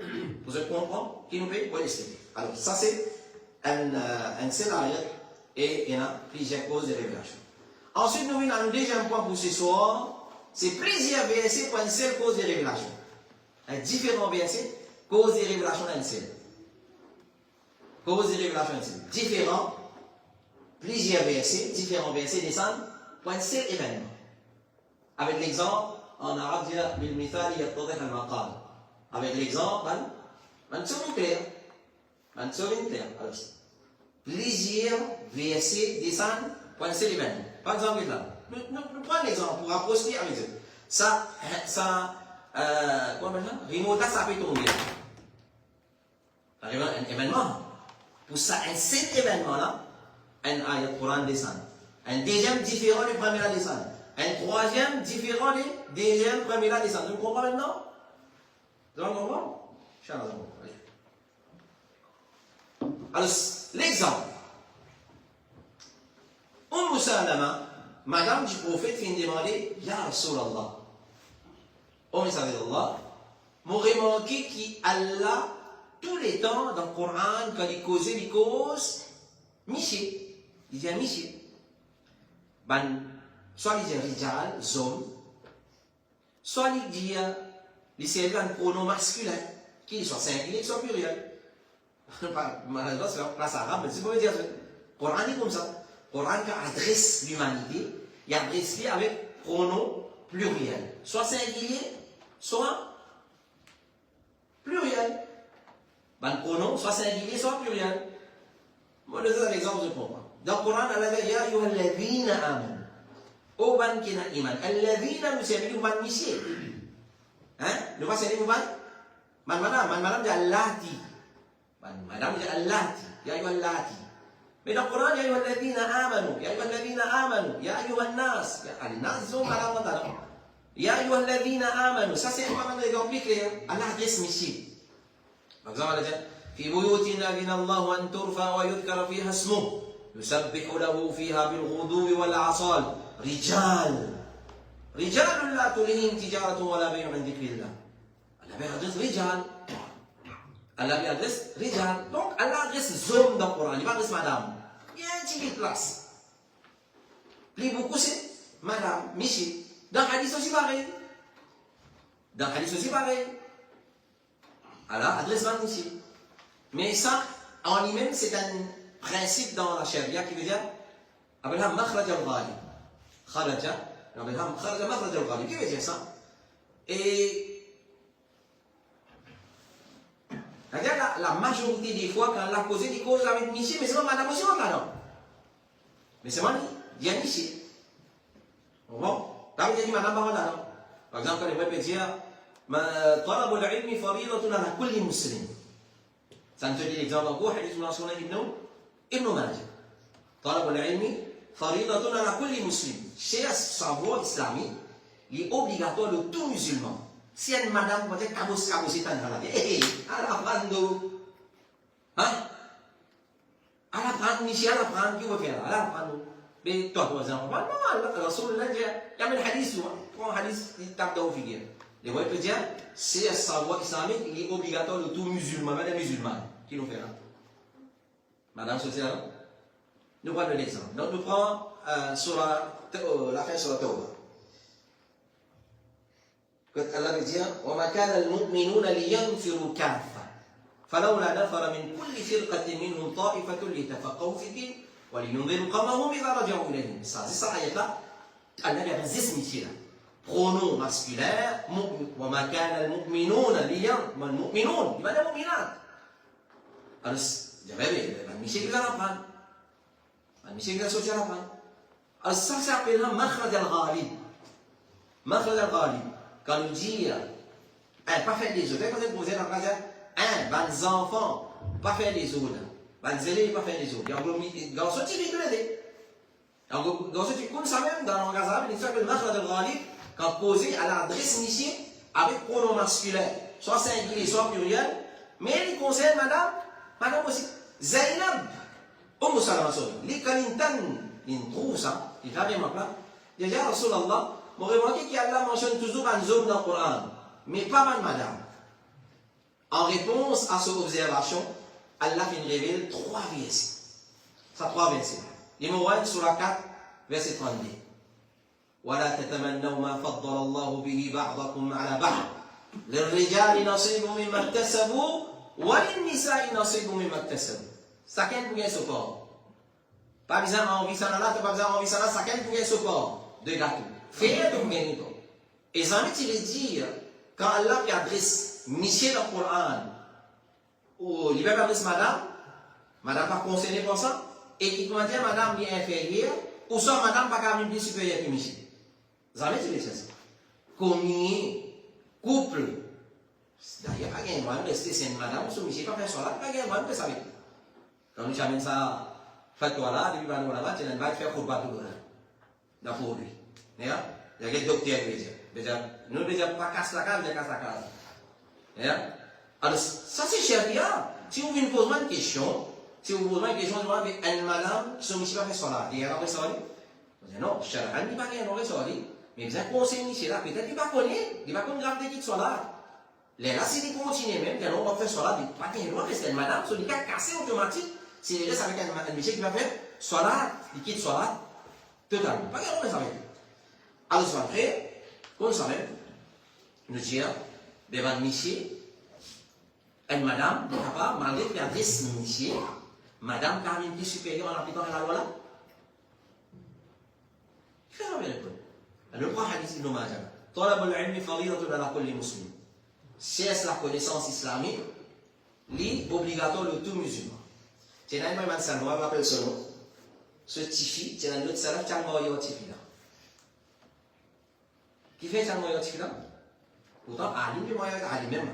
Vous avez compris qui nous fait pour l'esthétique. Alors, ça c'est un scénario, et il y a plusieurs causes de révélation. Ensuite, nous venons à un deuxième point pour ce soir, c'est plusieurs versets pour une seule cause de révélation. Un différent versets, cause de révélation d'un seul. Cause de révélation d'un seul. Plusieurs versets, différents versets descendent pour un seul événement. Avec l'exemple, en arabe, dit بالمثال يتضح المقال. Avec l'exemple, منصوب clair. Alors, plusieurs versets descendent pour un seul événement. Par exemple, là, nous prenons l'exemple pour approcher avec eux. Quoi maintenant? Remote, ça peut tomber. Un événement. Pour ça, un seul événement là, un ayat Coran descend. Un deuxième différent du premier descend. Un troisième différent du deuxième premier descend. Vous comprenez maintenant? Vous comprenez? Alors, l'exemple. Salama, madame du prophète vient demander Ya Rasulallah, ô messager d'Allah, m'ont remarqué qu'Allah, tous les temps dans le Coran, quand il causait les causes, Miché, il dit Miché. Soit il dit Rijal, zone, soit il dit il s'est un pronom masculin, qu'il soit singulier, soit pluriel. Malheureusement, c'est la place arabe, mais c'est pour dire le Coran est comme ça. Le Coran adresse l'humanité, il adresse avec pronom pluriel, soit singulier, soit pluriel. Le pronom soit singulier, soit pluriel. Moi, je donne un exemple de comprendre. Dans le Coran, Allah dit Ya ayyuhalladhina amanu. Ô ban qui n'a iman. Alladhina, nous sommes ban missier. Hein? Nous passons les mouvements. Madame dit Allati. Madame dit Allati. Ya ayyuhallati. Mais dans le Coran, Ya ayyuhalladhina amanu. Ya ayyuhalladhina amanu. Ya ayyuhannas. Al-nas, ils ont parlé en talent. Ya ayyuhalladhina amanu. Ça, c'est un exemple plus clair. Allah adresse missier. Par exemple, Allah dit في بيوتنا أذن الله أن ترفع ويذكر فيها اسمه يسبح له فيها بالغدو والعصال رجال لا تلهيهم تجارة ولا بيع عن ذكر الله. Allah adresse رجال. Allah adresse رجال. Donc Allah adresse hommes dans le Coran. Il adresse madame. Il y a une petite place. Plus beaucoup c'est madame, monsieur. Dans le hadith aussi pareil. Allah adresse madame ici. Mais ça, en lui-même, c'est un principe dans la charia qui veut dire Abraham makhraj al-ghalib. Abraham makhraj al-ghalib. Qui veut dire ça? Et la majorité des fois, quand on a causé des causes avec Michi, mais c'est pas madame aussi, madame. Mais c'est moi, il y a Michi. Bon, là, il y a dit madame, madame. Par exemple, quand il peut dire طلب العلم فريضة على كل مسلم. Ça nous dit l'exemple encore, hadith mentionné Ibn Majah. طلب العلم فريضة على كل مسلم. Chez le savoir islamique, il est obligatoire de tout musulman. Si une madame peut être cabos tan la vie. À la prendre. Hein? À la prendre, Michel, à la prendre, qui va faire? À la prendre. Mais toi, par exemple, non, Rasulullah, il y a un hadith, prends un hadith, il tape dans le figure. Les voyez peut dire, c'est un savoir islamique, il est obligatoire de tout musulman, même les musulmans, qui nous fait là. Madame Sociale, nous prenons l'exemple. Donc nous prenons sur la fin sur la Tawbah. Quand Allah veut dire, وَمَا كَانَ الْمُؤْمِنُونَ لِيَنْفِرُوا كَافَّةً فَلَوْلَا نَفَرَ مِنْ كُلِّ فِرْقَةٍ مِنْهُمْ طَائِفَةٌ لِيَتَفَقَّهُوا فِي الدِّينِ وَلِيُنْذِرُوا قَوْمَهُمْ إِذَا رَجَعُوا إِلَيْهِمْ. Ça, c'est ça, ayat-là. Allah a un zismitier là. Pronom masculin, وَمَا كَانَ الْمُؤْمِنُونَ الْمُؤْمِنُونَ, il va dire mu'minat. Alors, Michel qui va l'apprendre. Michel qui va sortir l'apprendre. Alors, ça s'appelle Makhraj al-Ghalib. Makhraj al-Ghalib. Quand on dit, pas faire des autres, quand vous êtes en train de dire, les enfants, pas faire des autres. Les élèves, pas faire des autres. Il y a un sorti de l'aider. Il y a un sorti comme ça même, dans le langage arabe, il s'appelle Makhraj al-Ghalib, quand posé à l'adresse Michel, avec pronom masculin, soit singulier, soit pluriel, mais il conseille madame aussi, Zainab, Salama, les Kalintan, ils trouvent ça, ils va bien maintenant. Déjà, Rasulallah, vous remarquez qu'Allah mentionne toujours un homme dans le Coran, mais pas mal madame. En réponse à cette observation, Allah révèle 3 versets. Ça, 3 versets. Numéro 1, surah 4, verset 32. ولا تتمنوا ما فضل الله به بعضكم على بعض للرجال نصيب مما اكتسبوا وللنساء نصيب مما اكتسبوا. Ça qu'est pour un support. Pas besoin d'envie ça là, pas besoin d'envie ça là, ça qu'est pour un support de gâteau. Faire de gagner tout. Et ça veut dire quand Allah adresse Michel dans le Coran ou il va adresse madame pas concernée pour ça et il commence dire madame est inférieure ou soit madame pas quand même plus supérieure que Michel. Ça veut dire ça. Combien couple d'ailleurs pas gagner moi rester c'est madame ou Michel pas faire ça là, pas gagner moi que ça veut. Quand nous amène ça fatwa là, depuis nous là, tu vas faire pour battre là. Pour lui. Il y a quelques docteurs qui disent. Déjà, nous déjà pas casse la case, déjà casse la case. Alors, ça c'est charia. Si vous voulez poser une question, je vais avec une madame qui ne pas fait ça là. Il y a un ça là. Non, charia n'est pas rien dans ça là. Mais vous avez conseillé ici là, peut-être qu'il va connaître, il va connaître grave qui soit là. Les là, si ils continuent même, on va faire ça là, pas qu'il y ait c'est une madame, c'est une carte cassée automatique. Si il reste avec un monsieur qui va faire soit là, il quitte soit là, totalement. Pas qu'il y ait ça avec. Alors, c'est après, comme ça même, nous disons, devant monsieur, une madame, papa, malgré qu'il y a 10 monsieur, madame, quand même, plus supérieure en appliquant la loi là. Il fait ça bien le premier hadith Ibn Majah. طلب العلم فريضة على كل مسلم. C'est la connaissance islamique, est obligatoire de tout musulman. Tu as un imam Salman, je m'appelle son nom. Ce tifi, tu as un autre salaf, tu as un moyen tifi là. Qui fait un moyen tifi là? Pourtant, alim le moyen alim même.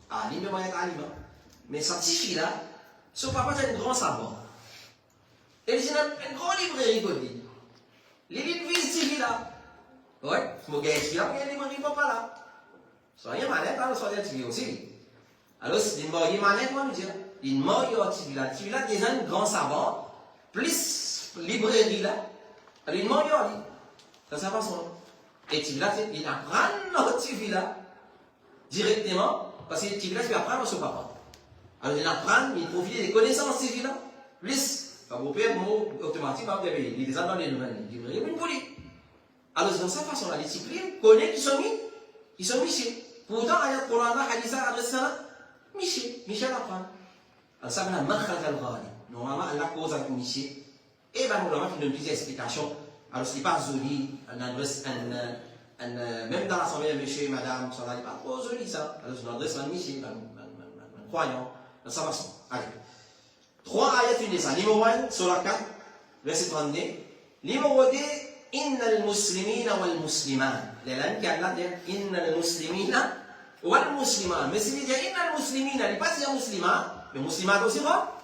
Alim le moyen alim. Mais ce tifi là, son papa c'est un grand savant. Et il a une grande librairie pour lui. Les livres visent tifi là. Ouais, je me gagne tifi là, mais il ne m'arrive pas là. Soyez malin, alors soyez tifi aussi. Alors, c'est une moyen malin, moi, je dis. Une moyen tifi là. Tifi là, déjà un grand savant, plus librairie là. Alors, une moyen, ça c'est pas son nom. Et tifi là, il apprend notre tifi là directement, parce que tifi là, il apprend à son papa. Alors, il apprend, il profite des connaissances tifi là, plus, quand vous payez le mot automatiquement, vous avez les gens dans les librairies, une police. Alors, c'est dans cette façon, la discipline connaît qui sont Michel. Pourtant, il y a pour l'Allah, il y a adresse ça, Michel apprend. Alors, ça s'appelle Makhraj al-Ghalib. Normalement, Allah cause avec Michel. Et bien, nous avons fait une petite explication. Alors, ce n'est pas joli, même dans l'assemblée de monsieur et madame, ça n'est pas trop joli ça. Alors, c'est une adresse à Michel, un croyant, de sa façon. Allez. 3 ayats une ça. Numéro 1, surah 4, verset 32. Numéro 2, إن المسلمين والمسلمات. لأن كان إن المسلمين والمسلمات. Mais si il dit إن المسلمين, il n'est pas si musulman, mais musulman aussi va.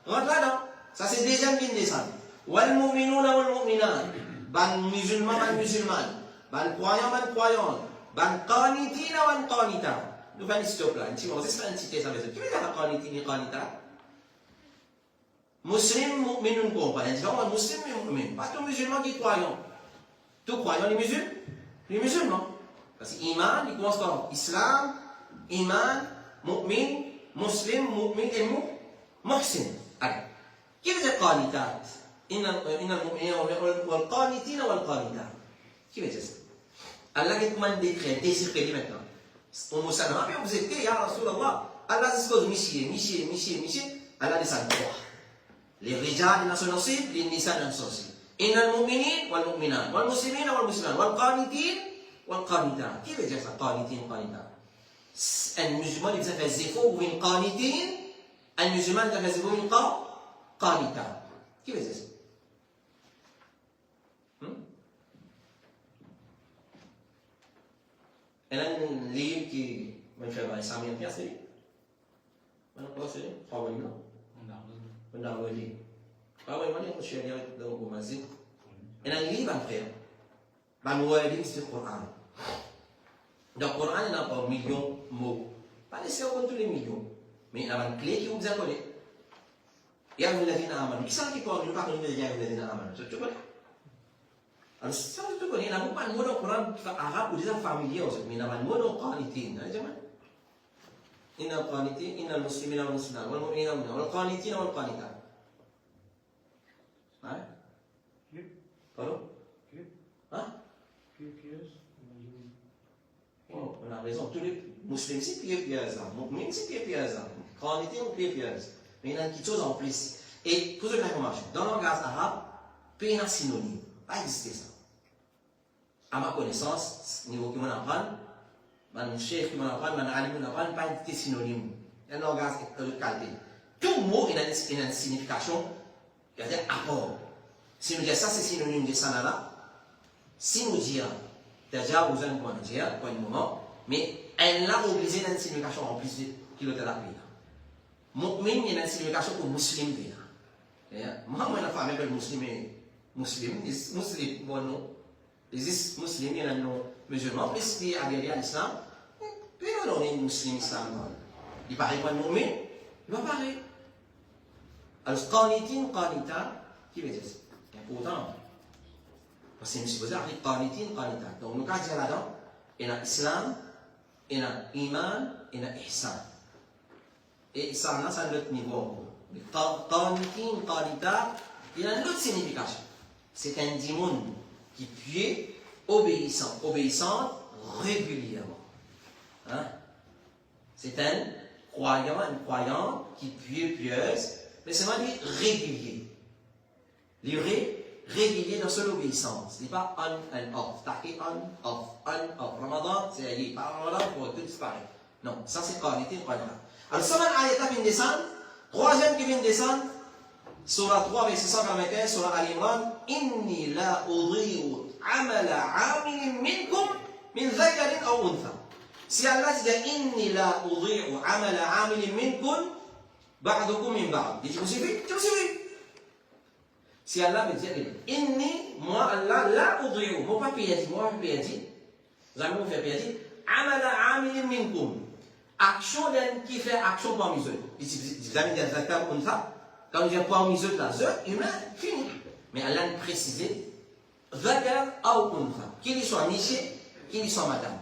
Rentre là-dedans. Ça c'est déjà bien descendu. والمؤمنون والمؤمنات. Ban musulman, ban musulman. Ban croyant, ban croyant. ban qanitina wan qanita. Nous allons stop là. Nous allons citer ça. Qui veut dire qanitina et qanita? Muslim, mu'minun quoi? Pas différent, muslim et mu'min. Pas tous musulmans qui croyant. Tous croyants les musulmans? Les musulmans. Parce que iman, il commence par islam, iman, mu'min, muslim, mu'min et muhsin. Allez. Qui veut dire qanitat? إن المؤمنين والقانتين والقانتات. Qui veut dire ça? Allah qui commande d'écrire, déchiffrer maintenant. On vous salue, mais vous êtes ya Rasulallah. Allah dit ce que monsieur. Allah dit ça quoi? Les rijal ils sont nocifs, les nisa ils sont nocifs. إن المؤمنين والمؤمنات والمسلمين والمسلمات والقانتين والقانتات. Qui veut dire ça? قانتين قانتات. Un musulman il fait zéro ou une qanitin, un musulman il fait zéro ou une qanita. Qui veut dire ça? Il y a un livre qui m'a fait 5 000 pièces. Maintenant, c'est pas vrai, non? On a un livre. Pas vrai, je suis allé dans le masjid. Il y a un livre à faire. C'est le Coran. Dans le Coran, il y a pas millions de mots. Pas nécessairement tous les millions. Mais il y a une clé qui vous a collé. Il y a une ladina amanu. Qui c'est qui parle? Je ne parle pas de ladina amanu. Tu connais? Alors, si tu connais, il y a pas de mot dans le Coran arabe ou déjà familier, mais il y a un mot dans le Coran itin. إن القانتين إن المسلمين والمسلمات والمؤمنين والمؤمنات والقانتين والقانتات. ها؟ قالوا؟ ها؟ On a raison. Tous les musulmans, c'est pieds, mu'min, c'est pieds, qanitin ou pieds. Mais il y a quelque chose en plus. Et pour cette information, dans le langage arabe, il y a un synonyme. Pas exister ça. À ma connaissance, niveau qui m'en apprend, mon chef qui m'en apprend, mon alim qui m'en apprend, pas exister synonyme. Il y a un langage de qualité. Tout mot il a une signification, il y a un apport. Si nous disons ça, c'est synonyme de ça là. Si nous disons, déjà vous avez un dire, pour un moment, mais elle l'a obligé d'une signification en plus qu'il a la vie. Mu'min, il y a une signification pour musulman. Moi, je ne sais pas musulman, bon non. Les musulmans, il y a un musulman, plus qui adhèrent à l'islam, puis on est musulman islam. Il paraît pas mu'min, il va parler. Alors, qanitin, qanita, qui veut dire ça? Important. Parce que je me suis posé avec qanitin, qanita. Donc, nous, quand je dis là-dedans, il y a islam, il y a iman, il y a ihsan. Et ça, c'est un autre niveau. Qanitin, qanita, il y a une autre signification. C'est un dimoun qui prie obéissant régulièrement. Hein? C'est un croyant, une croyante qui pieuse, mais c'est vraiment régulier. Régulier dans son obéissance. Ce n'est pas on and off. Taki on, off. Ramadan, c'est allé. Par Ramadan, pour tout disparaître. Non, ça c'est qualité, qualité. Alors, ça va l'ayat qui vient descendre. Troisième qui vient descendre. Surah 3, verset 141, Surah Al-Imran. Inni la udhi'u amala amilin minkum min dhakarin aw untha. Si Allah dit Inni la udhi'u amala amilin minkum ba'dukum min ba'd. Tu me suis? Si Allah me dit Inni, moi Allah, la udhi'u, moi pas payé, moi pas payé. Vous allez me faire payer. Amala amilin minkum. Action d'un qui fait action parmi eux. Vous avez dit zakat comme ça. Quand on dit parmi eux, la zeur, humain, fini. Mais Allah a précisé zakat ou untha. Qu'il soit monsieur, qu'il soit madame.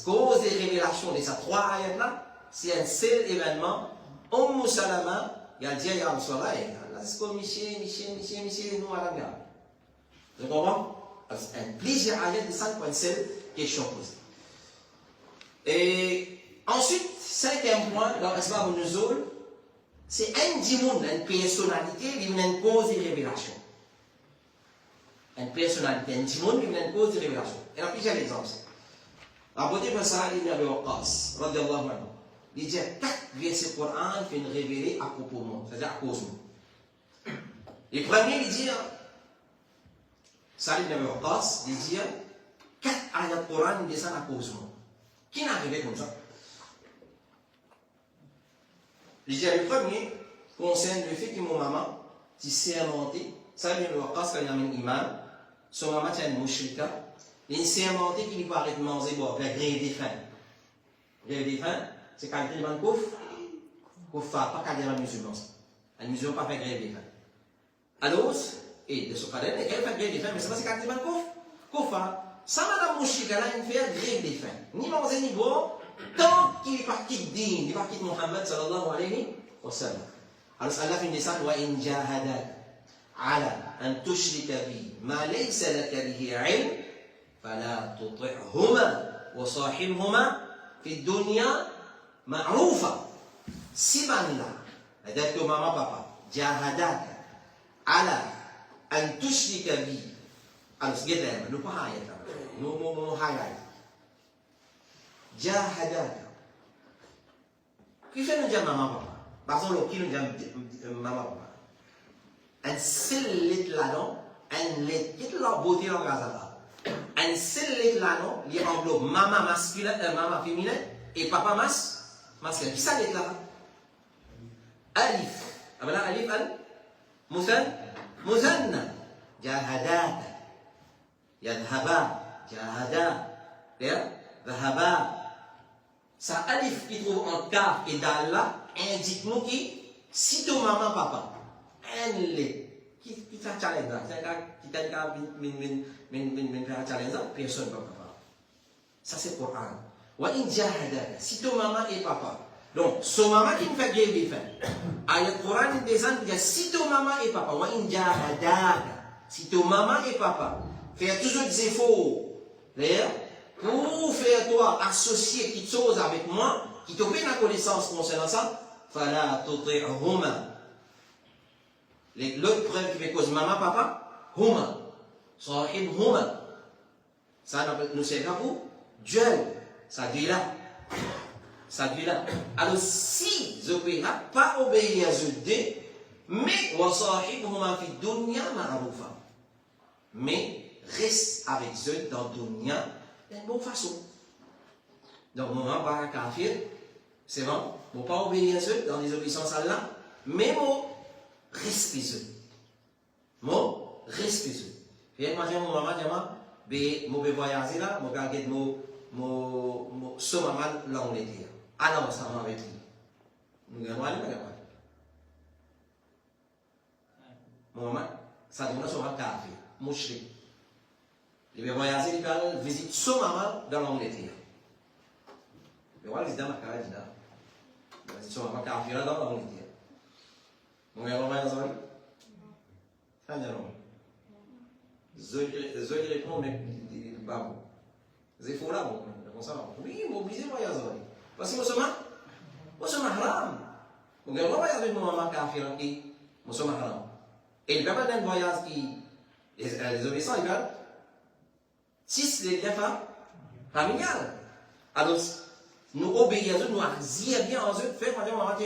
Cause et révélation de ces trois ayats-là, c'est un seul événement. Salama, il a dit à Rasulallah, Allah, c'est comme monsieur, nous à la gare. Vous comprenez? Un plusieurs ayats de 5.7 questions posées. Et ensuite, cinquième point, dans l'Asbab al-Nuzul, c'est un dimoun, une personnalité, qui vient une cause de révélation. Une personnalité, un dimoun qui vient une cause de révélation. Et on a plusieurs exemples. Rapporté par Sa'ad ibn Abi Waqqas, radiyallahu anhu, il dit 4 versets Coran qui viennent révéler à propos de moi, c'est-à-dire à cause de moi. Le premier, il dit, Sa'ad ibn Abi Waqqas, il dit 4 ayats Coran qui descendent à cause de moi. Qui n'a arrivé comme ça? Je dis, le premier concerne le fait que mon maman, qui s'est inventé, ça vient de Waqqas quand il y a un imam, son maman est une mouchrika, l'insémenté qui lui paraît de manger, bon, la grève des fins. Grève des fins, c'est quand il demande kouf, pas qu'à dire un musulman. Un musulman pas fait grève des fins. Alors, et de ce cas-là, elle fait grève des fins, mais c'est pas quand il demande kouf, ça madame Mouchikala, il fait grève des fins. Ni manger ni boire, tant qu'il n'est pas quitte digne, il n'est pas quitte Muhammad sallallahu alayhi wa sallam. Alors, Allah fait une descente, wa in jahadak ala an tushrika bi ma laysa laka bihi ilm, fala tuti'huma wa sahibhuma fi dunya ma'rufa. Si man-là, c'est-à-dire que maman, papa, jahadak ala an tushrika bi. Alors, c'est ce nous pas nous highlight. Jahadak. Qui fait nous dire maman, papa? Par exemple, qui nous dit maman, papa? Un seul lit là-dedans, un lit qui est la beauté en Gaza. Un seul lit là-dedans, il englobe maman masculin, maman féminin et papa masculin. Qui ça lit là? Alif. Abala alif al muzanna. Jahadat. Yadhaba. Jahada. Dhahaba. Ça alif qui trouve en kaf et dal là, indique-nous qui, si ton maman, papa, un lait, qui t'a challenge là, qui t'a challenge là, personne ne va papa. Ça c'est Coran. Wa in jahadaka, si ton maman et papa. Donc, son maman qui me fait bien des fins. Ayat Coran il descend, il dit, si ton maman et papa, wa in jahadaka, si ton maman et papa, faire toujours des efforts, pour faire toi associer quelque chose avec moi, qui te fait la connaissance concernant ça, fala tuti'huma. L'autre preuve qui fait cause maman, papa, huma. Sahib huma. Ça nous sert à vous. Dieu, ça dit là. Ça dit là. Alors si je ne pas obéir à ce deux, mais wa sahib huma fi dunya ma'rufa. Mais reste avec eux dans dunya d'une bonne façon. Donc, mon maman va kafir, c'est bon, je ne pas obéir à eux dans les obéissances à Allah, mais moi, respecte eux. Moi, respecte eux. Et moi, mon maman, je vais voyager là, je vais regarder mon maman l'Angleterre. Alors, ça m'a avec lui. Nous allons aller, mon maman, ça donne son kafir, mouchri. Il va voyager, il va visiter son maman dans l'Angleterre. Il va visiter ma carrière. Il va visiter son maman dans l'Angleterre. Mon gars, on va voyager. Ah non. Je réponds, mais il va bon. C'est faux là, bon. Oui, il m'a obligé de voyager. Parce que moi, je suis haram. Mon gars, on va voyager avec mon maman carrière qui, moi, je suis haram. Et il va pas d'un voyage qui, les obéissants, ils veulent. 6 les liens familiales. Alors, nous obéissons, nous agissons bien en eux, faire par exemple,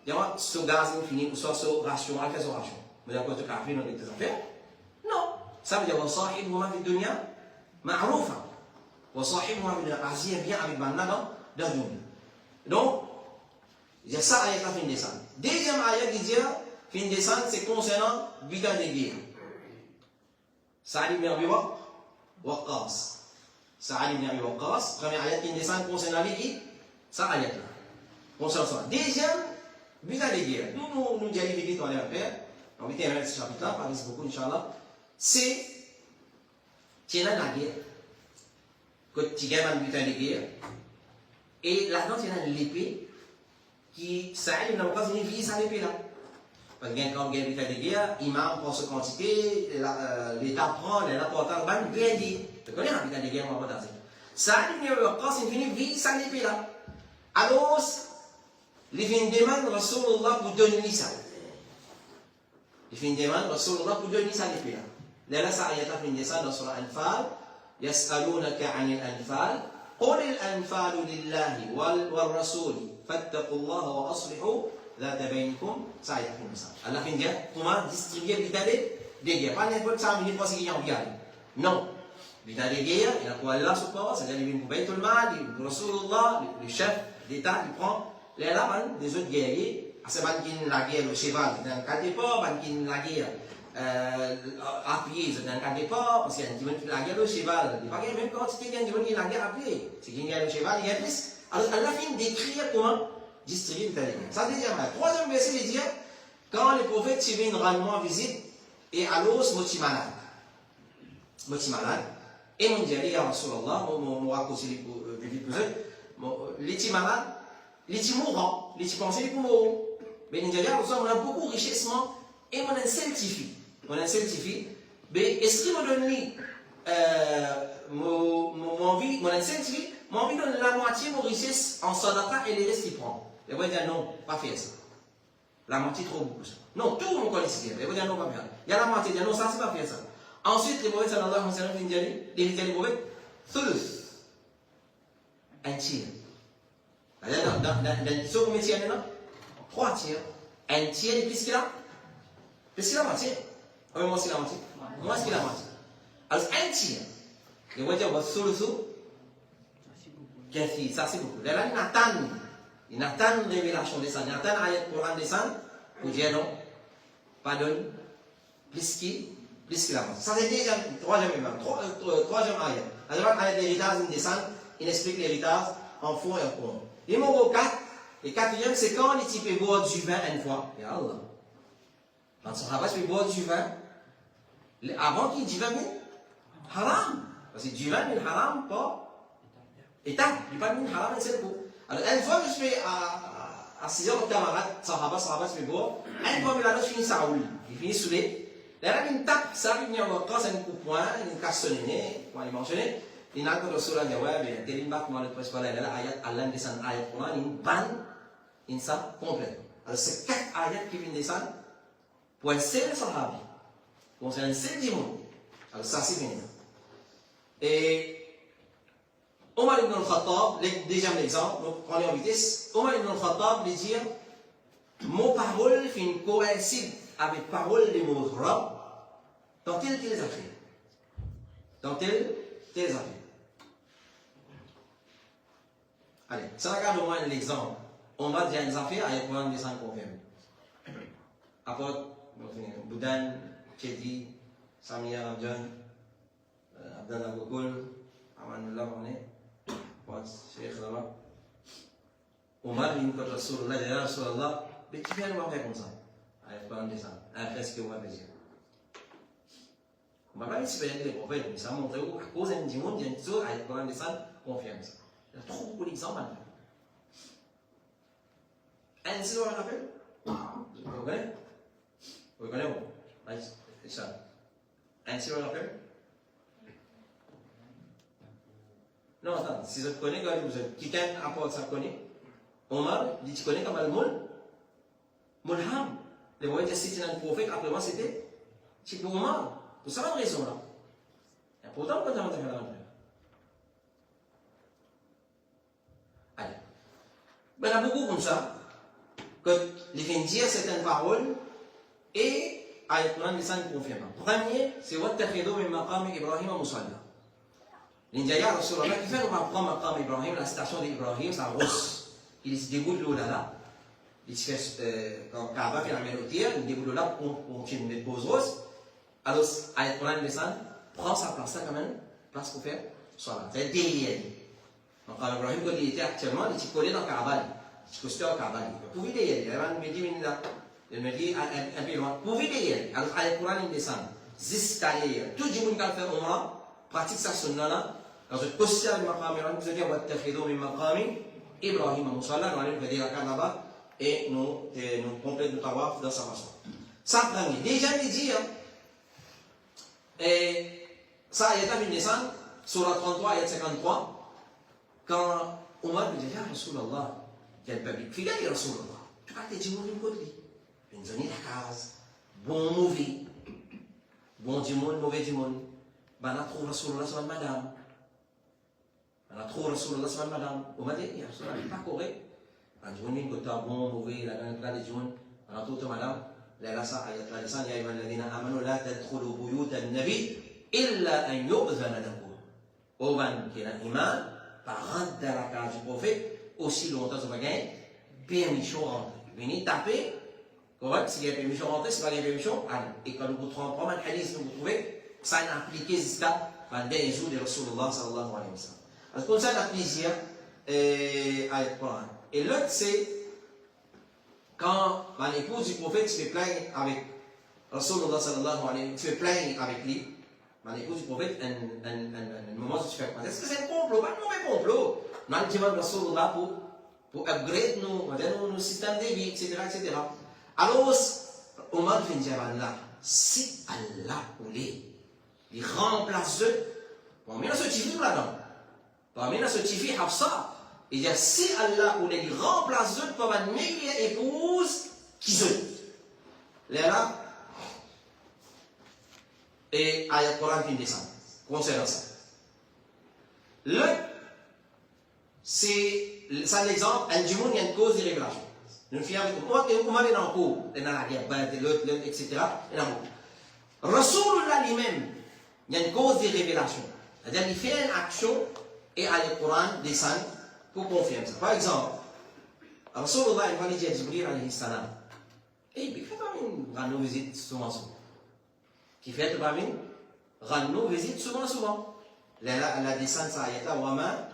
il y a ce gaz infini, ou soit ce ration, à faire ce ration. Mais il y a quoi de café dans les affaires? Non. Ça veut dire, on sahib moi في الدنيا معروفة. وصاحب moi في agir bien avec Banna dans le dunya. Donc, il y a ça ayat la fin de descente. Deuxième ayat qui dit, fin de descente, c'est concernant Bida de guerre. Ça dit bien, Waqqas. Sa'ad ibn Abi Waqqas, première ayat qui descend concernant lui, ça ayat là. Concernant ça. Deuxième, but à guerre. Nous disons vite on est à faire. On va terminer ce chapitre là, par beaucoup, Inch'Allah. C'est, tu es dans la guerre. Quand tu gagnes un but à guerre. Et là-dedans, tu es dans l'épée qui, Sa'ad ibn Abi Waqqas, il vise à l'épée là. Parce que quand il y a une guerre, l'imam prend sa quantité, l'État prend, l'État porte un ban, bien dit. Tu connais un de guerre, on va pas dire. Ça, il y a eu un cas, il vit ça l'épée là. Alors, les fins de demande, Rasulullah pour donner ça. Les fins de demande, Rasulullah pour donner ça l'épée là. Là, ça, il y a la fin de ça dans Surah Al-Anfal. يسألونك عن الأنفال قل الأنفال لله والرسول فاتقوا الله وأصلحوا ذات بينكم ça y est comme ça à la fin de comment distribuer l'idée des guerres pas n'importe ça minute parce qu'il y a un bien non l'idée des guerres il a quoi Allah subhanahu c'est-à-dire il vient pour Baytul Mal le Rasulullah le chef d'État il prend les là des autres guerriers c'est pas qui la guerre le cheval dans quatre pas pas qui la guerre à pied, c'est un départ, parce qu'il y a un petit qui l'a le cheval. Il n'y a pas même quantité de gens qui l'a à pied. C'est qu'il y a le cheval, il y a plus. Alors, Allah vient d'écrire comment distribuer le talent. Ça, deuxièmement. Troisième verset, il dit quand les prophètes viennent rendre visite, et alors, c'est malade. Malade. Et mon Dieu, ya Rasulallah, mon raccourci les plus les petits malades, les petits mourants, les petits pensés pour mourir. Mais mon Dieu, on a beaucoup de richessement et on a certifié. Mais est-ce qu'il me donne mon envie, mon certifié, mon envie donne la moitié de mon richesse en sadaqa et les restes qu'il prend. Il va dire non, pas faire ça. La moitié trop beaucoup. Non, tout le monde connaît ce qu'il y a. Il va dire non, pas faire. Il y a la moitié, il dit non, ça c'est pas faire ça. Ensuite, les prophètes sallallahu alayhi wa sallam, les prophètes, thuluth, un tiers. Dans ce combien de tiers maintenant? 3 tiers. Un tiers de plus qu'il a? Plus qu'il a la moitié. Oui, moi c'est la moitié. Moi c'est la moitié. Alors, un tiers. Les prophètes disent, thuluth, kathir, ça c'est beaucoup. Là, il attend une révélation de ça. Il attend l'ayat Coran de ça pour dire non, pardonne, plus qu'il a moitié. Ça c'est déjà troisième ayat. La deuxième ayat d'héritage, il descend, il explique l'héritage en fond et en commun. Numéro 4, et quatrième, c'est quand les types boivent du vin une fois. Ya Allah. Quand son rabat peut boire du vin, avant qu'il dise vin, haram. Parce que du vin, il haram, pas étape. Il n'est pas mis haram, c'est le coup. Alors, une fois que je fais à 6 heures, mon camarade, sahaba, se fait boire, une fois que la note finit sa roule, il finit saoulé. Là, il tape, ça, il vient en c'est un coup de poing, il casse son nez, comment il mentionné. Il n'a pas de sourire, il dit, ouais, il bat, moi, le presse pas là, ayat, Allah descend, ayat, il banne, il ça complètement. Alors, c'est 4 ayats qui viennent descendre pour un seul sahabi, pour un seul dimanche. Alors, ça, c'est bien. Et, Omar ibn al-Khattab, deuxième exemple, donc prenez en vitesse, Omar ibn al-Khattab lui dit, mon parole fait une coïncide avec parole de mon Rab dans telle affaire. Dans telle affaire. Allez, ça regarde au moins l'exemple. On va dire des affaires avec un des 5 confirmés. Après, Boudan, Chedi, Samia Ramjan, Abdallah Gokul, Amanullah Mane, Cheikh Zama. Omar, il me dit Rasulullah, mais tu viens de m'en faire comme ça. Avec un des 5. Après, ce que vous m'avez dit. On ne va pas expliquer les prophètes, mais ça montre où, à cause d'un dimanche, il y a une chose avec un des 5 confirme ça. Il y a trop beaucoup d'exemples à faire. Ainsi, on rappelle. Vous connaissez? Vous connaissez? C'est ça. Ainsi, on rappelle. Non, attends, si je connais, quelqu'un apporte ça connaît. Omar dit tu connais comme le Mulham. Les moyens de citer un prophète, après moi, c'était pour Omar. Pour ça, la raison là. Et pourtant, quand on a fait la rentrée. Allez. Ben, il y a beaucoup comme ça, que les gens disent certaines paroles et avec l'un des 5 confirmants. Premier, c'est Wattakhidou min maqam Ibrahim musalla. L'India, Rasulallah, qui fait le maqam Ibrahim, la station d'Ibrahim, ça rousse. Il se dégoûte l'eau là. Il se fait, quand Kaaba fait la mélodie, il dégoûte l'eau là pour continuer de poser rose. Alors, avec l'un des 5, prend sa place là quand même, place pour faire soit c'est derrière. Donc, quand Ibrahim, quand il était actuellement, il était collé dans Kaaba. Il était costé dans Kaaba. Pour vider, il y avait 10 minutes là. Il me dit un peu loin. Pour vider, alors avec le Coran, il descend. Zistayer. Tout le monde qui a fait Omra, pratique ça sur là. Quand je costé avec Maqam Ibrahim, vous allez dire, Wattakhidou min maqam Ibrahim musalla. Nous allons faire la là-bas et nous complétons le tawaf dans sa façon. Ça, premier. Déjà, il dit, et ça, il y a une descente, sur la 33 et 53, quand Omar me dit, ya Rasulallah, il y a le public, fidèle, Rasulallah, tu as été dit, mon côté. Une zone de case, bon, mauvais, bon du monde, mauvais du monde. Ben, on a trop Rasulallah sur madame. On a trop Rasulallah sur madame. On m'a dit, ya Rasulallah, il n'est pas correct. On dit, on côté bon, mauvais, la religion, on a trop madame. لا صح يا أيها الذين آمنوا لا تدخلوا بيوت النبي إلا أن يؤذن لكم. Oban qui est l'imam, par rentrer dans la case du prophète, aussi longtemps que vous avez permission de rentrer. Venez taper, Si il y a permission rentrer, c'est pas il y a permission, allez. Et quand nous trouvons un hadith, nous trouvons, ça a appliqué jusqu'à le dernier jour de Rasulullah sallallahu alayhi wa sallam. Parce que ça a plaisir à être Coran. Et l'autre, c'est quand l'épouse du prophète se fait plaindre avec Rasulullah sallallahu alayhi wa sallam, se fait plaindre avec lui, l'épouse du prophète, un moment où tu fais est-ce que c'est un complot? Pas un mauvais complot. Nous allons demander Rasulullah pour upgrade nos systèmes de vie, etc. Alors, Omar fin dire Allah, si Allah voulait, il remplace eux. Bon, mais là, ce tifi là-dedans. Bon, mais là, ce tifi Hafsa. Il dit, si Allah voulait, il remplace eux par une meilleure épouse qui sont. Là, et ayat Coran fin descend. Concernant ça. C'est l'exemple, un du monde, il y a une cause de révélation. Une fille avec moi, et vous m'avez en cours, dans la guerre, l'autre, etc. Rasulullah lui-même, il y a une cause de révélation. C'est-à-dire qu'il fait une action et le Coran descend pour confirmer ça. Par exemple, Rasulullah il va dire à Jibril alayhi salam, il fait pas une grande visite souvent. Qui fait pas une grande visite souvent. La descente ça ayat là, wama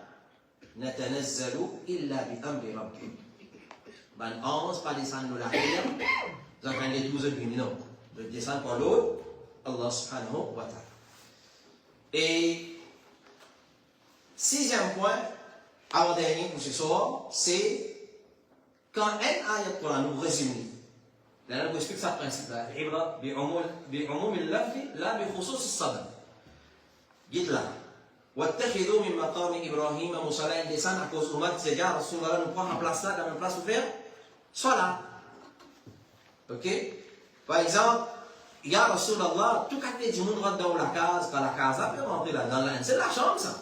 natanazzalu illa bi amri rabbik. Ben, 11 pas descendre la prière, vous avez les 12 autres non. De descendre par l'autre, Allah subhanahu wa ta'ala. Et sixième point, avant-dernier pour ce soir, c'est quand un ayat Coran nous résume. Là, on explique ça principe-là. L'ibra bi'umum al-lafzi, la bi khusus as-sabab. Dites là. واتخذوا من مقام إبراهيم مصلى descend à cause Umar qui dit Rasulullah nous prend en place là, dans une place où faire Salat. Ok? Par exemple, il y a Rasulullah, tout quartier du monde rentre dans la case, quand la case a peut rentrer là, dans la c'est la chambre ça.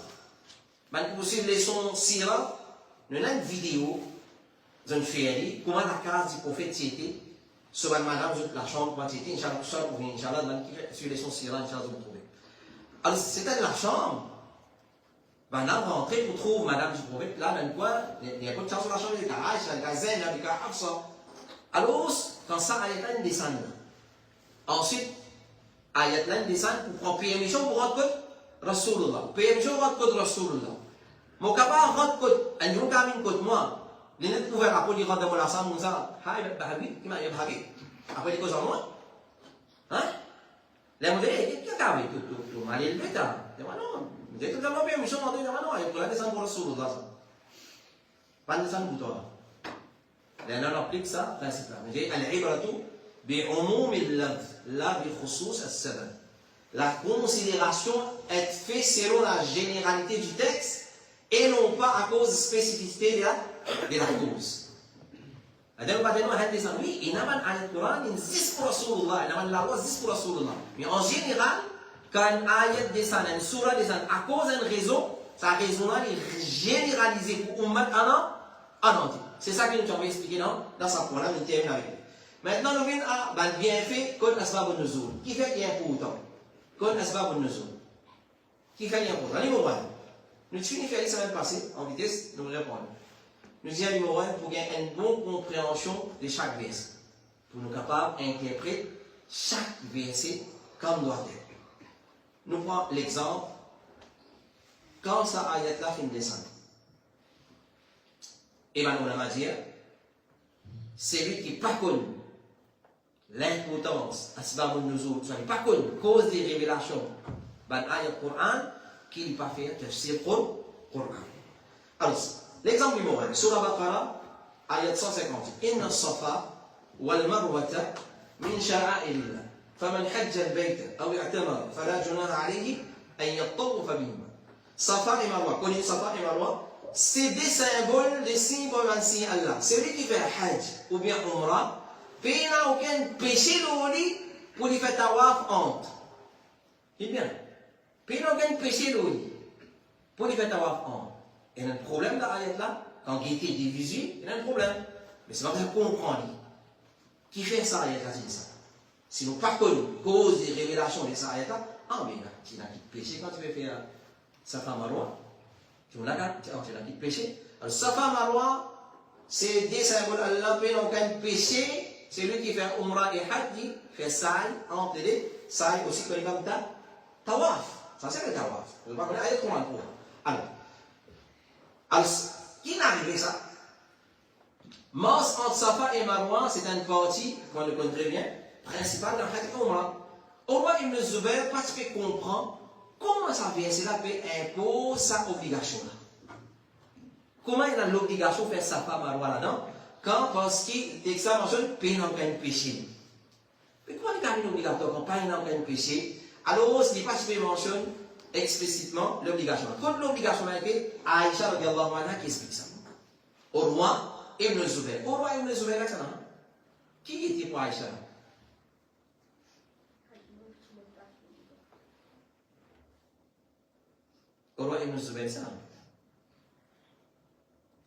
Mais possible les sons sira, nous avons une vidéo d'une féerie, comment la case du prophète c'était, sur madame, la chambre, quand c'était, Inch'Allah, tout ça, pour Inch'Allah, sur les sons sira, Inch'Allah, vous trouvez. Alors, c'était la chambre. Maintenant, vous rentrez pour trouver madame du prophète, là, dans quoi, il y a pas de chance sur la chambre, il y a Aïcha, il y a Zayn, il y a Hafsa. Alors, quand ça, Ayatlan descend. Ensuite, Ayatlan descend pour prendre permission pour rentrer Rasulullah. Permission pour rentrer Rasulullah. Mon capable rentre côte, un jour camin côte moi. Les net ouvert après il rentre dans la salle, on ça, hi, bahabi, qui m'a bahabi. Après les causes en moi. Hein? Les modèles, qu'est-ce qu'il y a tout mal élevé, t'as. Non. Dès que vous avez permission, on dit non, il faut la descendre pour Rasulullah. Pas descendre pour toi. لأن on applique ça principalement. العبرة بعموم اللفظ لا بخصوص السبب. La considération est faite selon la généralité du texte et non pas à cause de la spécificité de la cause. Donc, maintenant, oui, il y a un Coran qui existe pour Rasulullah, il y a la loi qui existe pour Rasulullah. Mais en général, quand un ayat descend, une surah descend, à cause d'une raison, sa raison-là est généralisée pour Ummat en entier. C'est ça que nous avons expliqué dans sa programme, nous terminons avec. Maintenant, nous venons à le bienfait contre Asbab al-Nuzul. Qui fait qu'il y a pour autant? Contre Asbab al-Nuzul. Qui fait qu'il y a pour autant? Numéro 1. Nous finissons la semaine passée, en vitesse, nous répondons. Nous disons numéro 1 pour gagner une bonne compréhension de chaque verset. Pour nous capables d'interpréter chaque verset comme doit être. Nous prenons l'exemple quand ça ayat-là fin descend. Et bien, on va dire, c'est lui qui pas connu l'importance, Asbab al-Nuzul, qui pas connu cause des révélations, ben ayat Coran, qui n'est pas fait tafsir Coran. Alors, l'exemple numéro 1, sur la Baqara, ayat 158. Inna as-Safa wal Marwata min sha'a'ilillah. فمن حج البيت أو اعتمر فلا جناح عليه أن يطوف بهما. Safa et Marwa, connaissez Safa et Marwa? C'est des symboles, des symboles en signe Allah. Celui qui fait Hajj ou bien Umrah, il n'a aucun péché pour lui faire tawaf entre. C'est bien. Il n'a aucun péché pour lui faire tawaf entre. Il y a un problème dans l'ayat là, quand il était divisé, il y a un problème. Mais c'est pas qu'on comprend. Qui fait ça, ayat là, c'est ça. Si nous pas connu cause des révélations de ça, ayat là, ah, mais tu n'as pas de péché quand tu veux faire Safa Marwa. Tu n'as pas de péché. Alors, Safa Marwa, c'est des symboles Allah, mais n'ont aucun péché c'est lui qui fait Umrah et Hajj, qui fait Saï entre les deux. Saï aussi connu comme Tawaf. Ça c'est le Tawaf. Je ne sais pas comment on le trouve. Alors, qui n'a arrivé ça? Masse entre Safa et Marwa, c'est une partie, qu'on le connaît très bien, principale dans le Hajj et Umrah. Urwa ibn Zubayr, parce qu'il comprend comment ça vient, c'est là qu'il impose sa obligation là. Comment il a l'obligation de faire Safa Marwa là-dedans? Quand, parce qu'il dit que ça mentionne, paye n'a aucun péché. Mais comment il a une obligatoire quand paye n'a aucun péché? Alors, ce n'est pas ce qu'il mentionne explicitement l'obligation. Quand l'obligation a été, Aïcha radiallahu anha qui explique ça. Urwa ibn Zubayr. Urwa ibn Zubayr, là, ça non? Qui était pour Aïcha? Urwa ibn Zubayr, ça non?